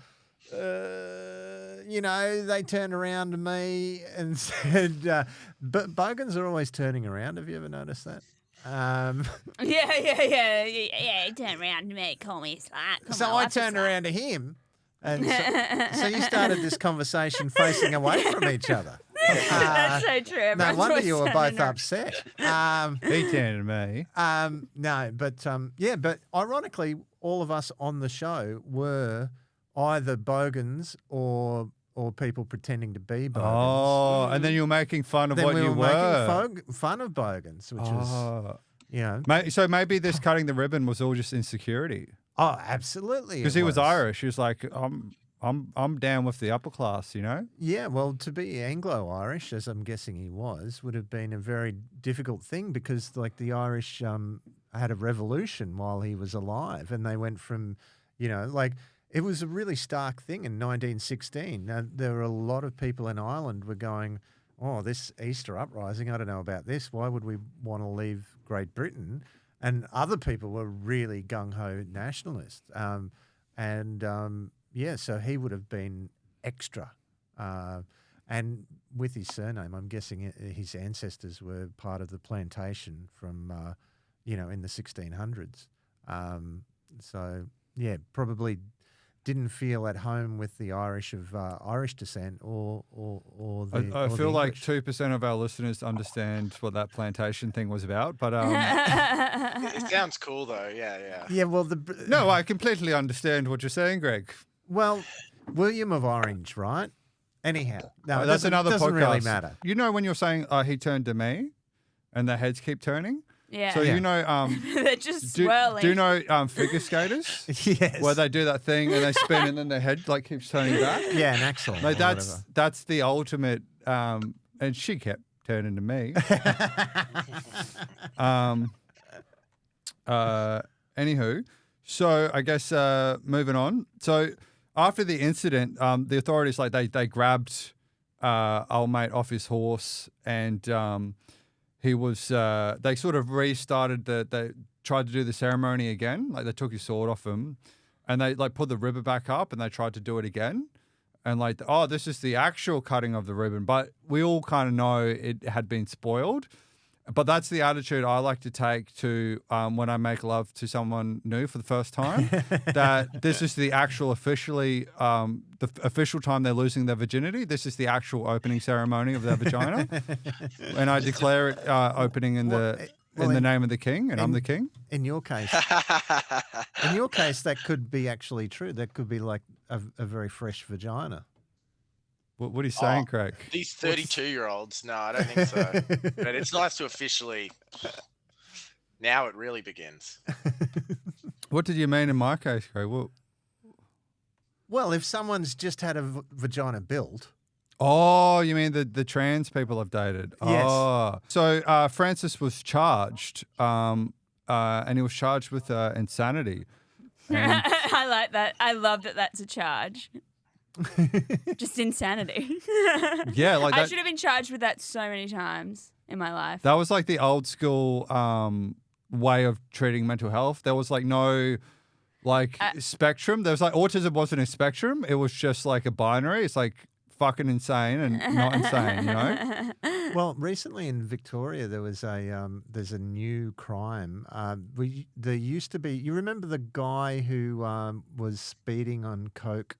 turned around to me and said, but bogans are always turning around. Have you ever noticed that? Yeah, turn around to me, call me slut. So I turned around to him. And so you started this conversation facing away from each other. That's so true. No wonder you were both upset. He turned to me. No, but ironically, all of us on the show were either bogans or people pretending to be bogans. Oh, and then you were making fun of what you were. Making fun of bogans, which was, So maybe this cutting the ribbon was all just insecurity. Oh, absolutely. Because he was Irish. He was like, I'm down with the upper class, you know? Yeah, well, to be Anglo-Irish, as I'm guessing he was, would have been a very difficult thing because, like, the Irish had a revolution while he was alive, and they went from, it was a really stark thing in 1916. Now, there were a lot of people in Ireland were going, this Easter uprising, I don't know about this. Why would we want to leave Great Britain? And other people were really gung-ho nationalists. So he would have been extra. And with his surname, I'm guessing his ancestors were part of the plantation from, in the 1600s. Probably didn't feel at home with the Irish of Irish descent or the I feel the like English. 2% of our listeners understand what that plantation thing was about, but It sounds cool though. Yeah. Yeah, well, no, I completely understand what you're saying, Greg. Well, William of Orange, right? Anyhow, no, that's another doesn't podcast. really matter. You know when you're saying he turned to me, and their heads keep turning. Yeah. So you know, they're just swirling. Do you know figure skaters? Yes. Where they do that thing and they spin and then their head like keeps turning back. Yeah, an axle. Like that's the ultimate. And she kept turning to me. Anywho, so I guess moving on. So after the incident, the authorities they grabbed old mate off his horse and he was. They sort of restarted they tried to do the ceremony again. Like they took his sword off him, and they like put the ribbon back up, and they tried to do it again. And like, oh, this is the actual cutting of the ribbon, but we all kind of know it had been spoiled. But that's the attitude I like to take to when I make love to someone new for the first time. That this is the actual official time they're losing their virginity. This is the actual opening ceremony of their vagina, and I declare it opening in the name of the king, and I'm the king. In your case, that could be actually true. That could be like a very fresh vagina. What are you saying, Craig? These 32-year-olds, no, I don't think so. But it's nice to officially. Now it really begins. What did you mean in my case, Craig? Well, if someone's just had a vagina built. Oh, you mean the trans people I've dated? Yes. Oh. So Francis was charged, and he was charged with insanity. And I like that. I love that that's a charge. Just insanity. yeah, like I that, should have been charged with that so many times in my life. that was like the old school way of treating mental health. There was like no spectrum. There was like autism wasn't a spectrum. It was just like a binary. It's like fucking insane and not insane, you know? Well, recently in Victoria, there was there's a new crime. There used to be. You remember the guy who was speeding on coke,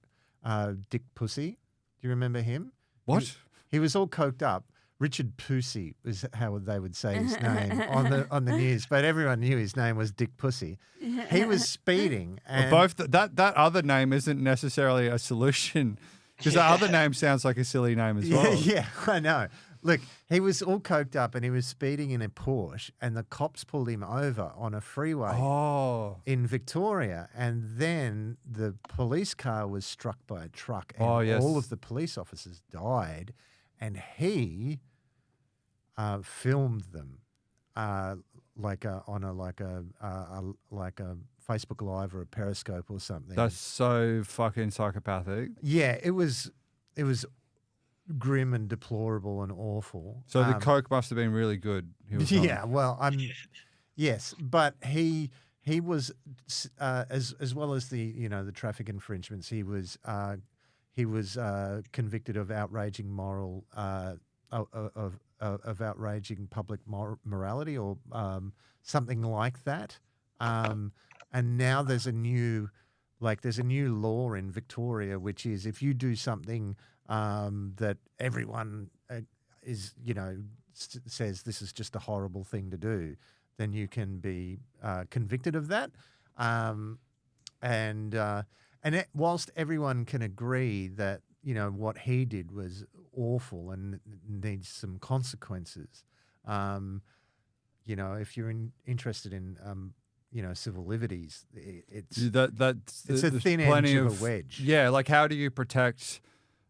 Dick Pussy? Do you remember him? What? He was all coked up. Richard Pussy is how they would say his name on the news, but everyone knew his name was Dick Pussy. He was speeding, and That other name isn't necessarily a solution because the other name sounds like a silly name as well. Yeah, I know. Look, he was all coked up and he was speeding in a Porsche, and the cops pulled him over on a freeway in Victoria, and then the police car was struck by a truck, and all of the police officers died, and he filmed them like a Facebook Live or a Periscope or something. That's so fucking psychopathic. Yeah, it was grim and deplorable and awful. So the coke must have been really good. Yeah, well, yes, but he was as well as the traffic infringements. He was convicted of outraging moral of outraging public morality or something like that. And now there's a new law in Victoria, which is if you do something that everyone says this is just a horrible thing to do, then you can be convicted of that. Whilst everyone can agree that what he did was awful and needs some consequences, if you're interested in civil liberties, it's a thin edge of a wedge. Yeah, like how do you protect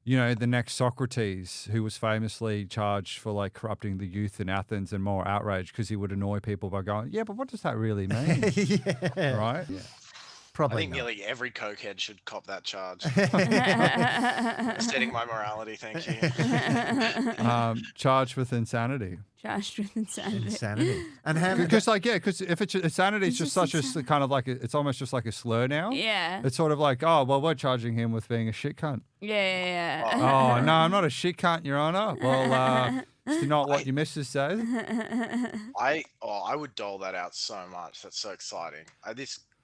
the next Socrates, who was famously charged for like corrupting the youth in Athens and more outrage because he would annoy people by going, yeah, but what does that really mean? Yeah. Right? Yeah. I Probably think not. nearly every cokehead should cop that charge. Setting my morality, thank you. Charged with insanity. Charged with insanity. Insanity. And have Because if it's insanity, it's just such a kind of like it's almost just like a slur now. Yeah. It's sort of like, oh well, we're charging him with being a shit cunt. Yeah. Oh no, I'm not a shit cunt, Your Honour. Well, it's not what your missus says. I would dole that out so much. That's so exciting.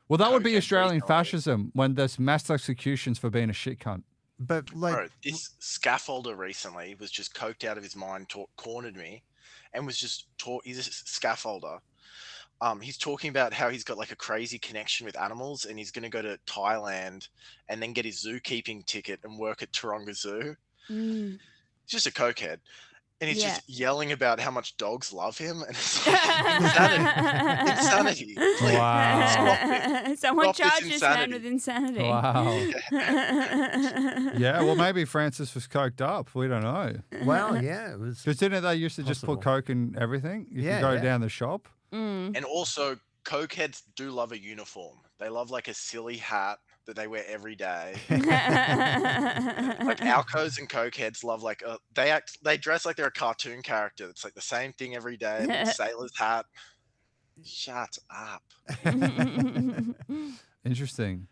Well, that would be Cokehead Australian retarded. fascism when there's mass executions for being a shit cunt. But like, Bro, this scaffolder recently was just coked out of his mind, cornered me, and was just he's a scaffolder. He's talking about how he's got like a crazy connection with animals, and he's going to go to Thailand and then get his zookeeping ticket and work at Taronga Zoo. Mm. He's just a cokehead. And he's Yeah. just yelling about how much dogs love him. And it's like, insanity. Like, Wow. Someone Stop this charged this man insanity. with insanity. Wow. Yeah, well, maybe Francis was coked up. We don't know. well, yeah, it was. Because didn't they used to just put Possible. coke in everything? You Yeah, could go yeah. down the shop. Mm. And also, cokeheads do love a uniform. They love like a silly hat that they wear every day. Like alcos and cokeheads love like they dress like they're a cartoon character. It's like the same thing every day. Like sailor's hat. Shut up. Interesting.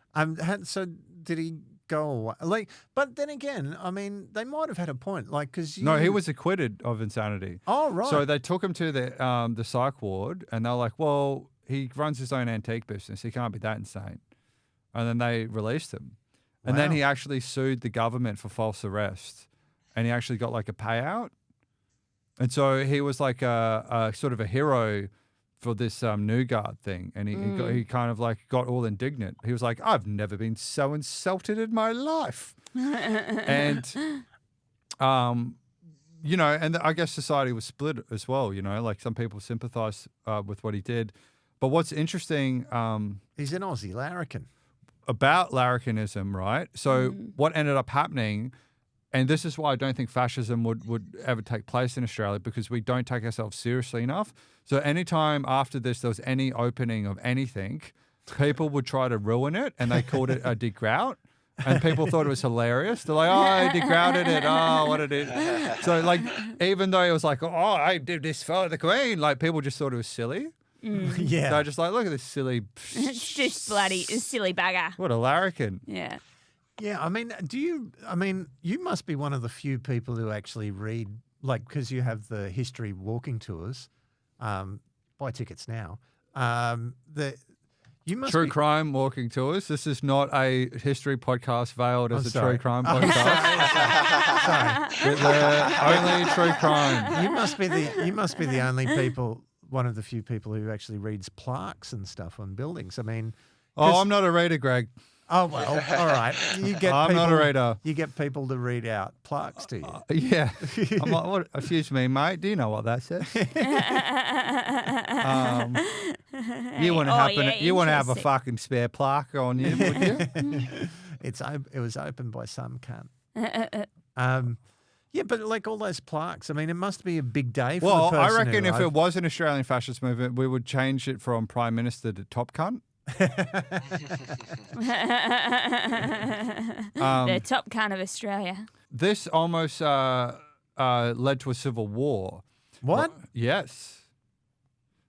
So did he go away? Like, but then again, I mean, they might have had a point. Like, because No, he was acquitted of insanity. Oh, right. So they took him to the psych ward, and they're like, well, he runs his own antique business. He can't be that insane. And then they released him. And then Wow. he actually sued the government for false arrest, and he actually got like a payout. And so he was like a sort of a hero for this New Guard thing, and he kind of like got all indignant. He was like, I've never been so insulted in my life. And you know, and I guess society was split as well, you know, like some people sympathize with what he did. But what's interesting He's an Aussie larrikin. about larrikinism, right? So what ended up happening, and this is why I don't think fascism would ever take place in Australia, because we don't take ourselves seriously enough. So anytime after this there was any opening of anything, people would try to ruin it, and they called it a De Groot. And people thought it was hilarious. They're like, oh, De Grouted it. Oh, what it is. So like, even though it was like, oh, I did this for the Queen, like people just thought it was silly. Yeah. They're just like, look at this silly, It's just bloody silly bugger. what a larrikin. Yeah. Yeah, I mean, you must be one of the few people who actually read, like, because you have the history walking tours. Buy tickets now. You must True be, crime walking tours. This is not a history podcast veiled as a sorry. true crime podcast. Sorry. We're only true crime. You must be the only people, one of the few people who actually reads plaques and stuff on buildings. I mean, Oh, I'm not a reader, Greg. oh well, all right. You get I'm people, not a reader. You get people to read out plaques to you. Yeah. I'm like, what? Excuse me, mate. Do you know what that says? You wouldn't happen. yeah, You wouldn't have a interesting. fucking spare plaque on you, would you? It was opened by some cunt. Yeah, but like all those plaques, I mean, it must be a big day for Well, the I person reckon who if it was an Australian fascist movement, we would change it from Prime Minister to Top Cunt. The top cunt of Australia. This almost led to a civil war. What? Yes.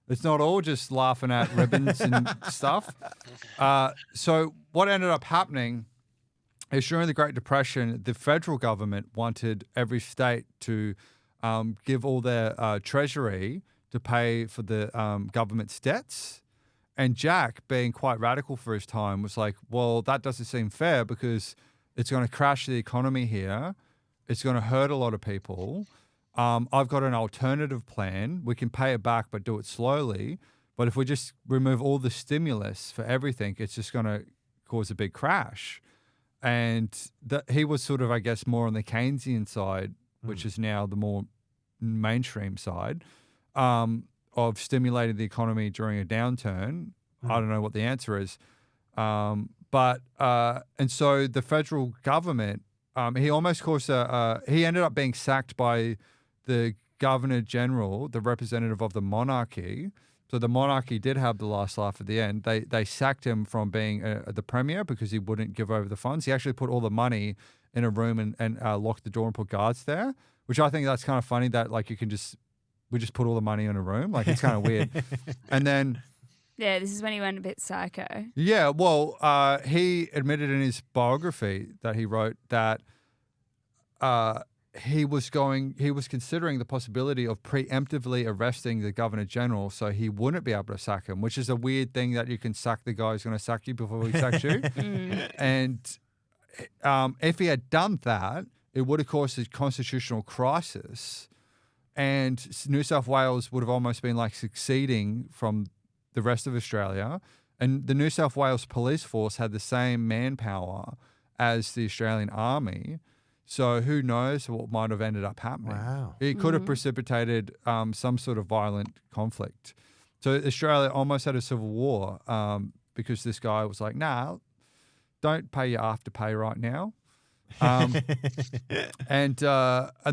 It's not all just laughing at ribbons and stuff. So what ended up happening is during the Great Depression, the federal government wanted every state to give all their treasury to pay for the government's debts. And Jack, being quite radical for his time, was like, well, that doesn't seem fair because it's going to crash the economy here. It's going to hurt a lot of people. I've got an alternative plan. We can pay it back, but do it slowly. But if we just remove all the stimulus for everything, it's just going to cause a big crash. And he was sort of, I guess, more on the Keynesian side, which is now the more mainstream side, of stimulating the economy during a downturn. I don't know what the answer is. And so the federal government, he almost caused he ended up being sacked by the Governor General, the representative of the monarchy. So the monarchy did have the last laugh at the end. They sacked him from being the premier because he wouldn't give over the funds. He actually put all the money in a room and locked the door and put guards there, which I think that's kind of funny that like we just put all the money in a room. Like it's kind of weird. And then Yeah, this is when he went a bit psycho. yeah, well, he admitted in his biography that he wrote that he was considering the possibility of preemptively arresting the Governor General so he wouldn't be able to sack him, which is a weird thing that you can sack the guy who's going to sack you before he sacks you. And if he had done that, it would have caused a constitutional crisis, and New South Wales would have almost been like succeeding from the rest of Australia. And the New South Wales police force had the same manpower as the Australian Army. So who knows what might have ended up happening. Wow. It could have precipitated some sort of violent conflict. So Australia almost had a civil war because this guy was like, nah, don't pay your afterpay right now. And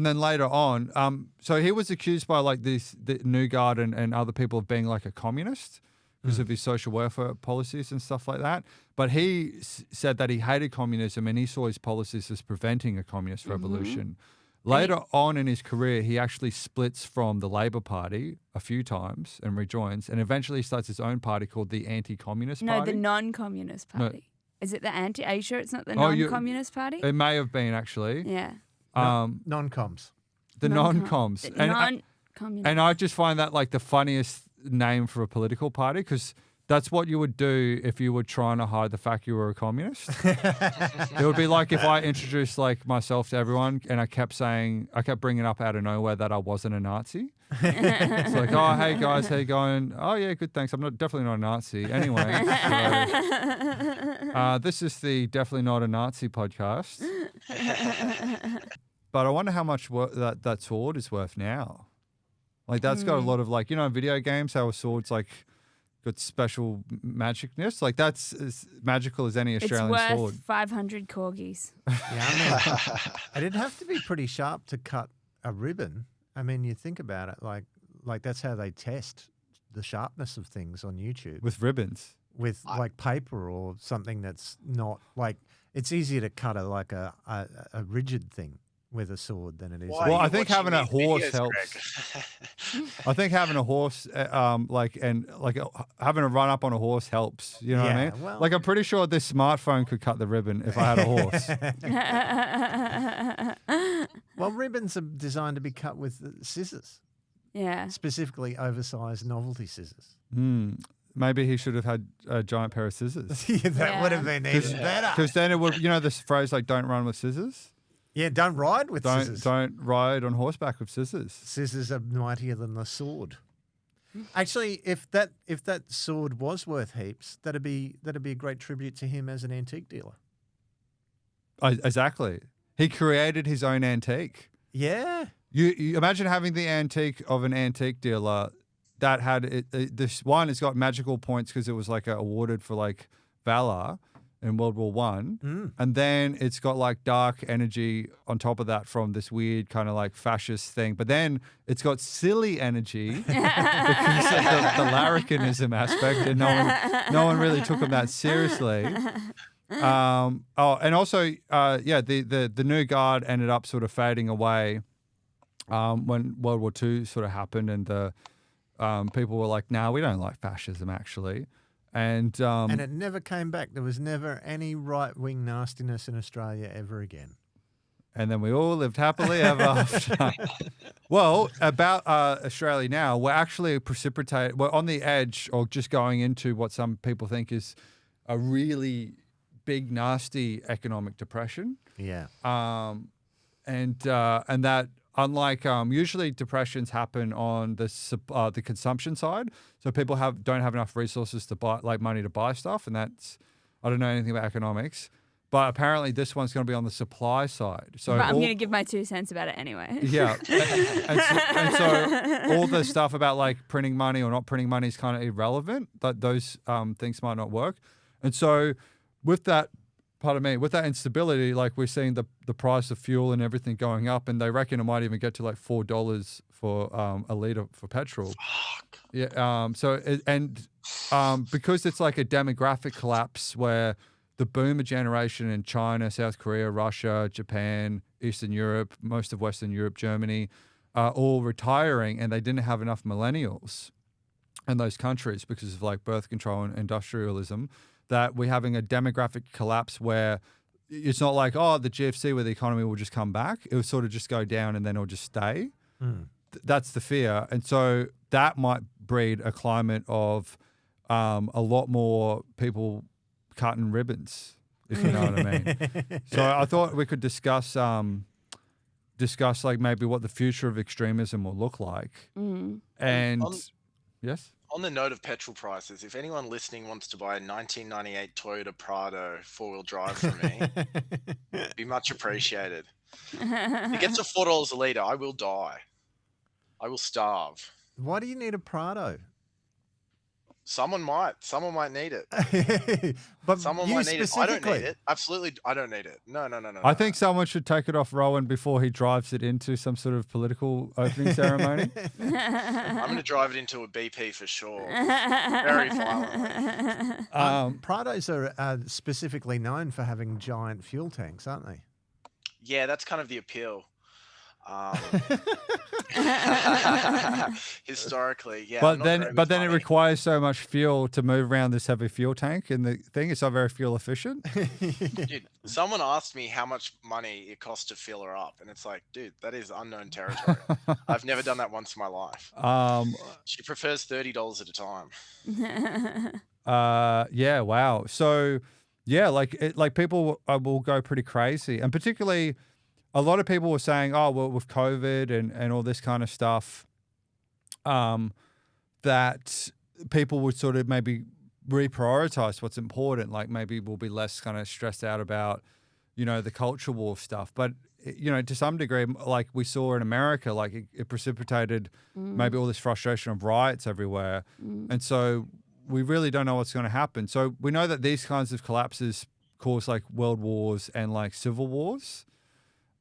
then later on, so he was accused by like the New Guard and other people of being like a communist because of his social welfare policies and stuff like that. But he said that he hated communism and he saw his policies as preventing a communist revolution. Later on in his career, he actually splits from the Labour Party a few times and rejoins, and eventually starts his own party called the Anti-Communist Party. No, the Non-Communist Party. No. Is it the anti? Are you sure it's not the Oh, Non-Communist Party? It may have been, actually. Yeah. Non-coms. The non-coms. The non-communist. And I just find that like the funniest name for a political party, because that's what you would do if you were trying to hide the fact you were a communist. It would be like if I introduced like myself to everyone and I kept bringing up out of nowhere that I wasn't a Nazi. It's like, oh, hey guys, how you going? Oh yeah, good, thanks. I'm definitely not a Nazi. Anyway, so, this is the Definitely Not a Nazi podcast. But I wonder how much that sword is worth now. Like that's got a lot of like, you know, video games, how a sword's like got special magicness. Like that's as magical as any Australian it's worth sword. 500 corgis. Yeah, I mean, it'd have to be pretty sharp to cut a ribbon. I mean, you think about it, like that's how they test the sharpness of things on YouTube. With ribbons. With like paper or something that's not like, it's easier to cut a rigid thing with a sword than it is. Well, I think having a horse helps. I think having a horse, having a run up on a horse helps. You know what I mean? Well, like I'm pretty sure this smartphone could cut the ribbon if I had a horse. Well, ribbons are designed to be cut with scissors. Yeah. Specifically oversized novelty scissors. Maybe he should have had a giant pair of scissors. That would have been even better. Because then it would, you know, this phrase like "don't run with scissors." Yeah, don't ride with scissors. Don't ride on horseback with scissors. Scissors are mightier than the sword. Actually, if that sword was worth heaps, that'd be a great tribute to him as an antique dealer. Exactly. He created his own antique. Yeah. You imagine having the antique of an antique dealer that had this one. It's got magical points because it was like awarded for like valor in World War I, and then it's got like dark energy on top of that from this weird kind of like fascist thing. But then it's got silly energy because of the larrikinism aspect, and no one really took him that seriously. And also, the new guard ended up sort of fading away when World War II sort of happened, and the people were like, "Nah, we don't like fascism, actually." And it never came back. There was never any right-wing nastiness in Australia ever again. And then we all lived happily ever after. Well, about Australia now, we're actually we're on the edge of just going into what some people think is a really big, nasty economic depression. Yeah. And that, unlike usually depressions happen on the consumption side, so people don't have enough resources to buy, like money to buy stuff, and that's, I don't know anything about economics, but apparently this one's going to be on the supply side. So but I'm going to give my 2 cents about it anyway. Yeah, and so all the stuff about like printing money or not printing money is kind of irrelevant. That those things might not work, and so with that. With that instability, like we're seeing the price of fuel and everything going up, and they reckon it might even get to like $4 for a litre for petrol. Fuck. Yeah. Because it's like a demographic collapse where the boomer generation in China, South Korea, Russia, Japan, Eastern Europe, most of Western Europe, Germany, are all retiring, and they didn't have enough millennials in those countries because of like birth control and industrialism. That we're having a demographic collapse where it's not like, oh, the GFC where the economy will just come back. It will sort of just go down and then it'll just stay. That's the fear. And so that might breed a climate of a lot more people cutting ribbons, if you know what I mean. So I thought we could discuss like maybe what the future of extremism will look like. And yes? On the note of petrol prices, if anyone listening wants to buy a 1998 Toyota Prado four-wheel drive from me, it'd be much appreciated. If it gets to $4 a litre, I will die. I will starve. Why do you need a Prado? Someone might need it. But Someone you might need it. I don't specifically. need it. Absolutely, I don't need it. No. I think someone should take it off Rowan before he drives it into some sort of political opening ceremony. I'm going to drive it into a BP for sure. Very violently. Prados are specifically known for having giant fuel tanks, aren't they? Yeah, that's kind of the appeal. Historically, yeah. But then it requires so much fuel to move around this heavy fuel tank, and the thing is not very fuel efficient. Dude, someone asked me how much money it costs to fill her up, and it's like, dude, that is unknown territory. I've never done that once in my life. She prefers $30 at a time. Yeah, wow. So, yeah, like people will go pretty crazy, and particularly a lot of people were saying, oh, well, with COVID and all this kind of stuff, that people would sort of maybe reprioritize what's important. Like maybe we'll be less kind of stressed out about, the culture war stuff. But, to some degree, like we saw in America, like it precipitated maybe all this frustration of riots everywhere. And so we really don't know what's going to happen. So we know that these kinds of collapses cause like world wars and like civil wars.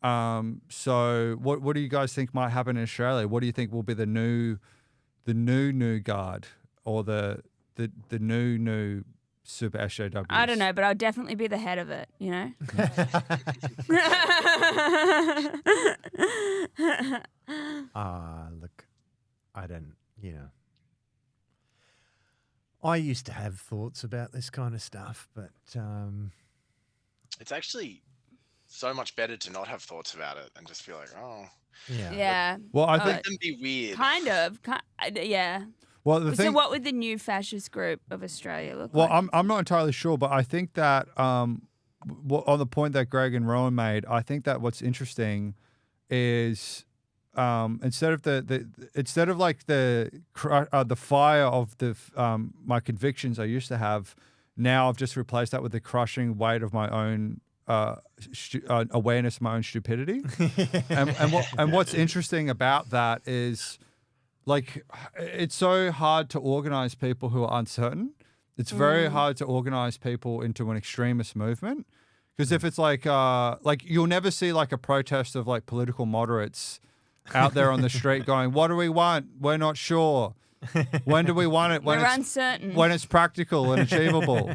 So what do you guys think might happen in Australia? What do you think will be the new guard or the new super SJWs? I don't know, but I'll definitely be the head of it, Look, I don't, I used to have thoughts about this kind of stuff, but It's actually so much better to not have thoughts about it and just feel like, oh, Yeah. Well, I let think them be weird. Kind of. Yeah. well the So thing. what would the new fascist group of Australia look Well, like? I'm not entirely sure, but I think that on the point that Greg and Rowan made, I think that what's interesting is instead of like the fire of the my convictions I used to have, now I've just replaced that with the crushing weight of my own awareness of my own stupidity. and what's interesting about that is, like, it's so hard to organize people who are uncertain. It's very hard to organize people into an extremist movement, because if it's like you'll never see like a protest of like political moderates out there on the street going, "What do we want? We're not sure. When do we want it? When We're it's uncertain. when it's practical and achievable."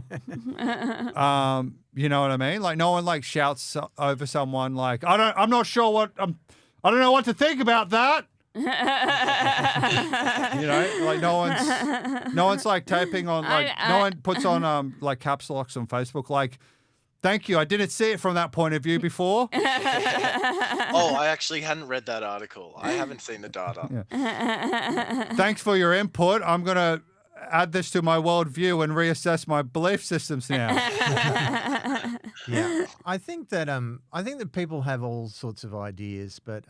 You know what I mean? Like no one like shouts over someone like, I'm not sure what I don't know what to think about that. Like no one's like taping on, like no one puts on like caps locks on Facebook like, "Thank you, I didn't see it from that point of view before." Oh, I actually hadn't read that article. I haven't seen the data. "Thanks for your input. I'm gonna add this to my worldview and reassess my belief systems now." yeah, I think that people have all sorts of ideas, but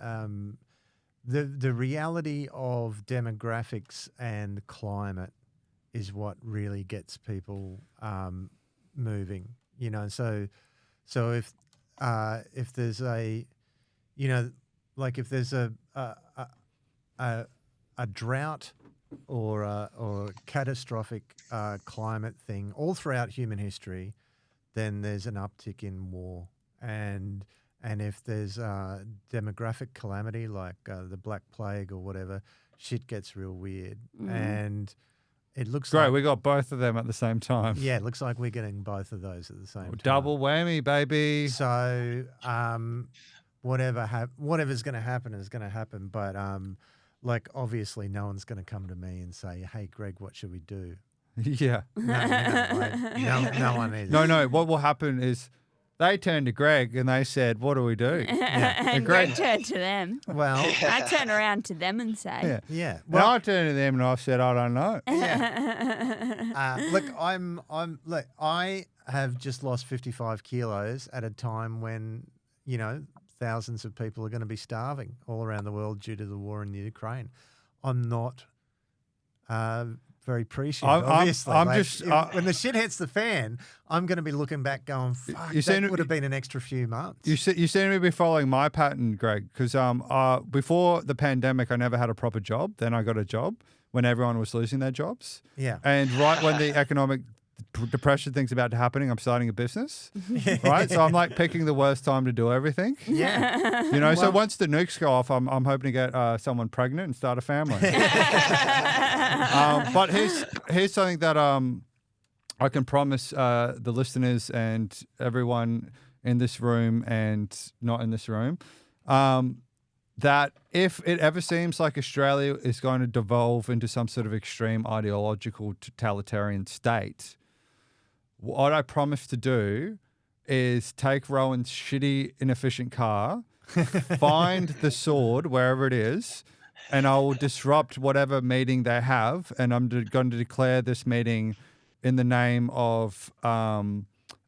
the reality of demographics and climate is what really gets people moving. So if there's a if there's a drought or a catastrophic climate thing all throughout human history, then there's an uptick in war. And if there's a demographic calamity like the Black Plague or whatever, shit gets real weird. And it looks Great, like we got both of them at the same time. it looks like we're getting both of those at the same time. Double whammy, baby. So whatever's going to happen is going to happen. But like obviously no one's going to come to me and say, "Hey, Greg, what should we do?" Yeah. No one is. No. What will happen is they turned to Greg and they said, "What do we do?" And Greg turned to them. Well, I turn around to them and say, yeah. Well, I turned to them and I said, "I don't know." Look, I have just lost 55 kilos at a time when, thousands of people are going to be starving all around the world due to the war in the Ukraine. I'm not very prescient. I'm Obviously, just when the shit hits the fan, I'm going to be looking back, going, "Fuck, You seem that to- would have been an extra few months." You seem to be following my pattern, Greg, because before the pandemic, I never had a proper job. Then I got a job when everyone was losing their jobs. Yeah. And right when the economic depression thing's about to happening, I'm starting a business, right? So I'm like picking the worst time to do everything. Yeah. You know, so once the nukes go off, I'm hoping to get someone pregnant and start a family. But here's something that I can promise the listeners and everyone in this room and not in this room, that if it ever seems like Australia is going to devolve into some sort of extreme ideological totalitarian state, what I promise to do is take Rowan's shitty, inefficient car, find the sword wherever it is, and I will disrupt whatever meeting they have, and I'm going to declare this meeting in the name of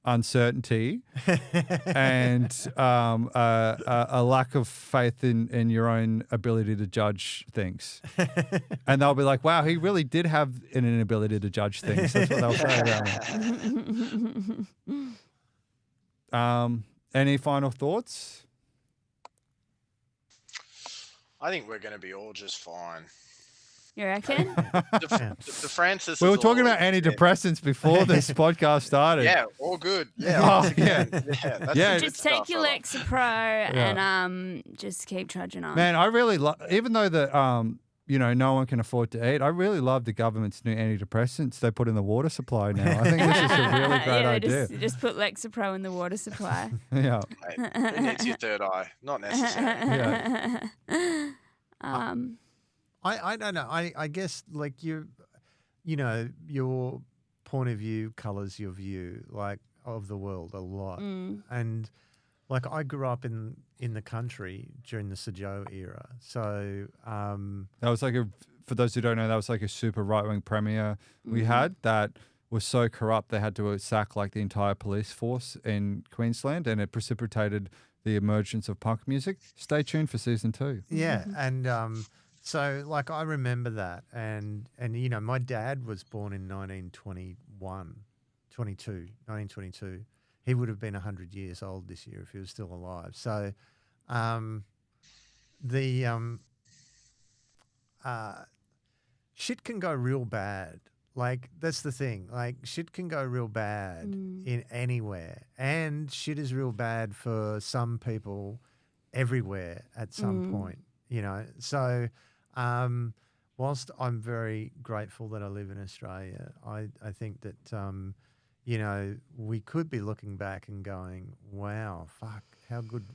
uncertainty and a lack of faith in your own ability to judge things. And they'll be like, wow, he really did have an inability to judge things. That's what they'll say about me. Any final thoughts? I think we're going to be all just fine. You reckon? The Francis. We were is talking all- about antidepressants before this podcast started. Yeah, all good. Yeah, Oh, once again, that's Yeah. the good Just take stuff, your fella. Lexapro and just keep trudging on. Man, I really love, even though that, no one can afford to eat, I really love the government's new antidepressants they put in the water supply now. I think this is a really great yeah, idea. just put Lexapro in the water supply. Yeah. Mate, it needs your third eye, not necessary. Yeah. I don't know. I guess like your point of view colours your view like of the world a lot. And like I grew up in the country during the Sejong era. So That was like for those who don't know, that was like a super right-wing premier we had that was so corrupt they had to sack like the entire police force in Queensland, and it precipitated the emergence of punk music. Stay tuned for season 2. yeah, and so like I remember that, and my dad was born in 1922. He would have been 100 years old this year if he was still alive. So shit can go real bad. Like that's the thing. Like shit can go real bad in anywhere, and shit is real bad for some people everywhere at some point. So whilst I'm very grateful that I live in Australia, I think that we could be looking back and going, wow, fuck, how good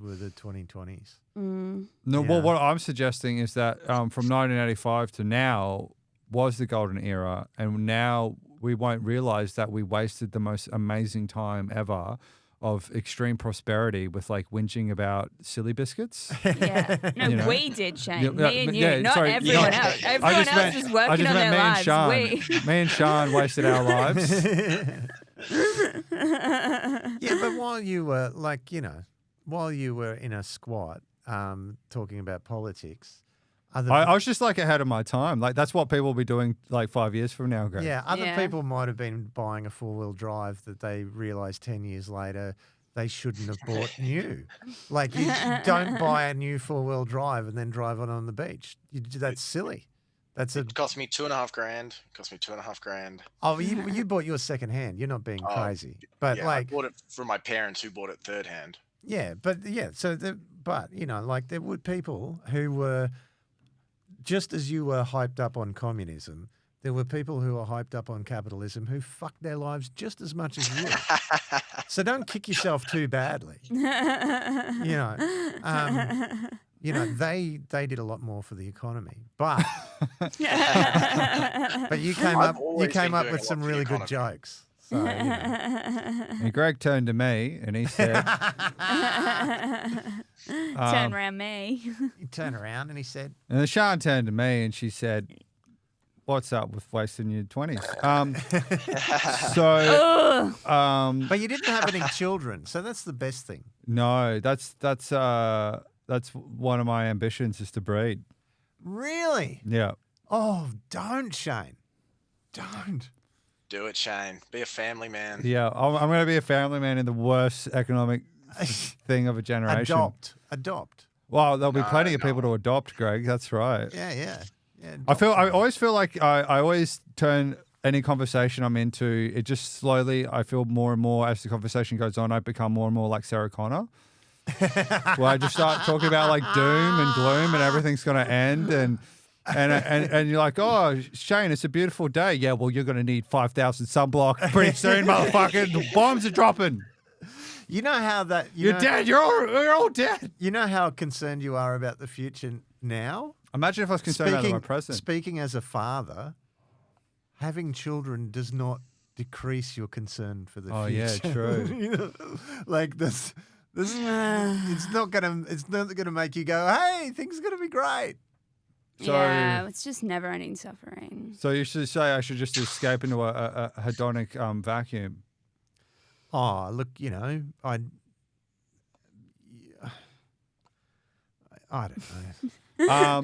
were the 2020s? No, Yeah. well, what I'm suggesting is that from 1985 to now was the golden era, and now we won't realize that we wasted the most amazing time ever of extreme prosperity with like whinging about silly biscuits. Yeah. No, You know? we did, Shane. Yeah, Me and you. Not sorry, everyone no, else. I Everyone just else meant- was I working just on meant their me lives. and Sean. Me and Sean wasted our lives. Yeah, but while you were in a squat talking about politics, I was just like ahead of my time. Like that's what people will be doing like 5 years from now, Greg. other Yeah. people might have been buying a 4-wheel drive that they realised 10 years later they shouldn't have bought new. Like you don't buy a new 4-wheel drive and then drive it on the beach. That's silly. That's a It cost me $2,500. oh you bought yours second hand. You're not being Oh, crazy, but Yeah, like I bought it from my parents who bought it third hand. yeah, but yeah. So like there were people who were just as you were hyped up on communism. There were people who were hyped up on capitalism who fucked their lives just as much as you. So don't kick yourself too badly. They did a lot more for the economy, but you came I've up always been doing with a some lot for the really good economy. jokes. So, And Greg turned to me and he said, Turn around me. he turned around and he said, and then Sean turned to me and she said, "What's up with wasting your 20s?" but you didn't have any children, so that's the best thing. No, that's one of my ambitions is to breed. Really? Yeah. Oh, don't, Shane. Don't. Do it, Shane. Be a family man. Yeah, I'm going to be a family man in the worst economic thing of a generation. Adopt. Well, there'll be plenty of people to adopt, Greg. That's right. Yeah. I always feel like I always turn any conversation I'm into, it just slowly, I feel more and more as the conversation goes on, I become more and more like Sarah Connor. Where I just start talking about like doom and gloom and everything's going to end and you're like, oh, Shane, it's a beautiful day. Yeah, well, you're going to need 5,000 sunblock pretty soon, motherfucker. The bombs are dropping. You know how that... You're dead. You're all dead. You know how concerned you are about the future now? Imagine if I was concerned about my present. Speaking as a father, having children does not decrease your concern for the future. Oh, yeah, true. You know, like this it's not gonna make you go, hey, things are gonna be great. So, yeah, it's just never-ending suffering. So you should say I should just escape into a hedonic vacuum. Oh, look, I don't know.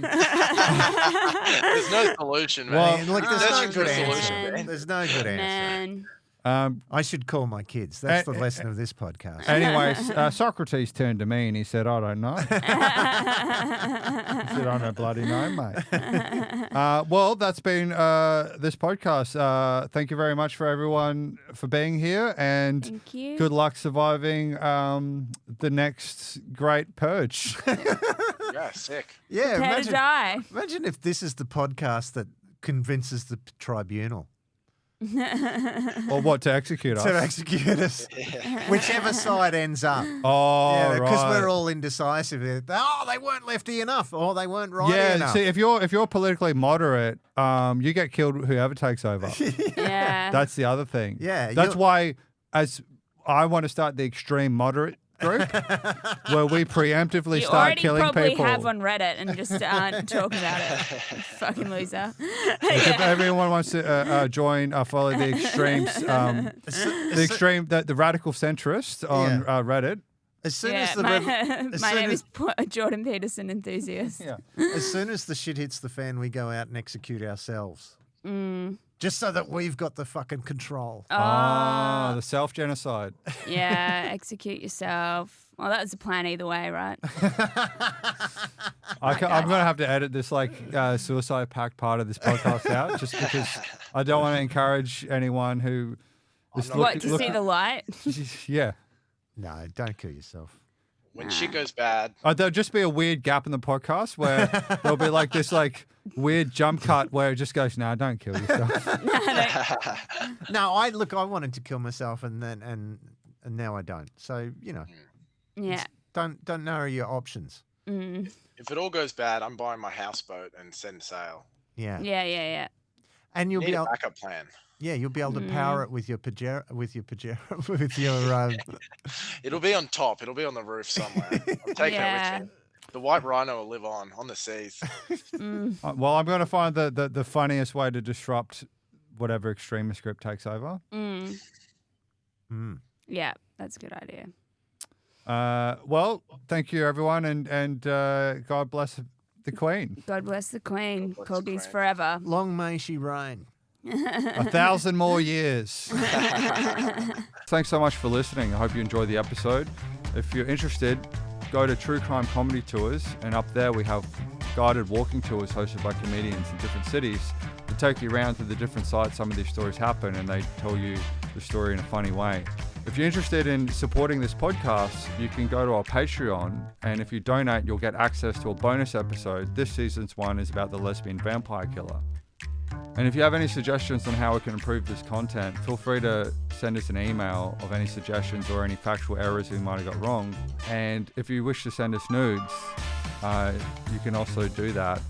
There's no solution, Well, man. Look, there's no good solution. answer. There's no good answer. Man. I should call my kids. That's the lesson of this podcast. Anyways, Socrates turned to me and he said, I don't know. He said, I don't bloody know, mate. Well, that's been this podcast. Thank you very much for everyone for being here, and Thank you. good luck surviving the next great purge. Yeah, sick. Yeah, Prepare to die. imagine if this is the podcast that convinces the tribunal Or what, to execute us? to execute us, whichever side ends up. Oh, Yeah, because right. we're all indecisive. Oh, they weren't lefty enough. Oh, they weren't righty Yeah, enough. see, if you're politically moderate, you get killed whoever takes over. Yeah. That's the other thing. Yeah, That's why, as I want to start the extreme moderate group, where we preemptively You start already killing probably people. have on Reddit and just aren't talking about it. Fucking loser. If everyone wants to join, follow the extremes, the radical centrist on Reddit. As soon Yeah, as the my name is Jordan Peterson Enthusiast. Yeah. as soon as the shit hits the fan, we go out and execute ourselves. Mm. Just so that we've got the fucking control. Ah, the self-genocide. Yeah, execute yourself. Well, that was the plan either way, right? I'm going to have to edit this suicide pact part of this podcast out, just because I don't want to encourage anyone who is What, to see the light? Yeah. No, don't kill yourself. When shit goes bad, There'll just be a weird gap in the podcast where there'll be like this weird jump cut where it just goes, no, don't kill yourself. No, I wanted to kill myself and now I don't. So, Yeah. don't narrow your options. Mm. if it all goes bad, I'm buying my houseboat and setting sail. Yeah. Yeah. And you'll Need be a able backup plan. you'll be able to power it with your It'll be on top. It'll be on the roof somewhere. I'm taking it with me. The white rhino will live on the seas. Well, I'm going to find the funniest way to disrupt whatever extremist group takes over. Yeah, that's a good idea. Well, thank you, everyone, and God bless the Queen. God bless the Queen. bless the Corgis Queen. forever. Long may she reign. 1,000 more years. Thanks so much for listening. I hope you enjoyed the episode. If you're interested, go to True Crime Comedy Tours, and up there we have guided walking tours hosted by comedians in different cities to take you around to the different sites some of these stories happen, and they tell you the story in a funny way. If you're interested in supporting this podcast, you can go to our Patreon, and if you donate, you'll get access to a bonus episode. This season's one is about the lesbian vampire killer. And if you have any suggestions on how we can improve this content, feel free to send us an email of any suggestions or any factual errors we might have got wrong. And if you wish to send us nudes, you can also do that.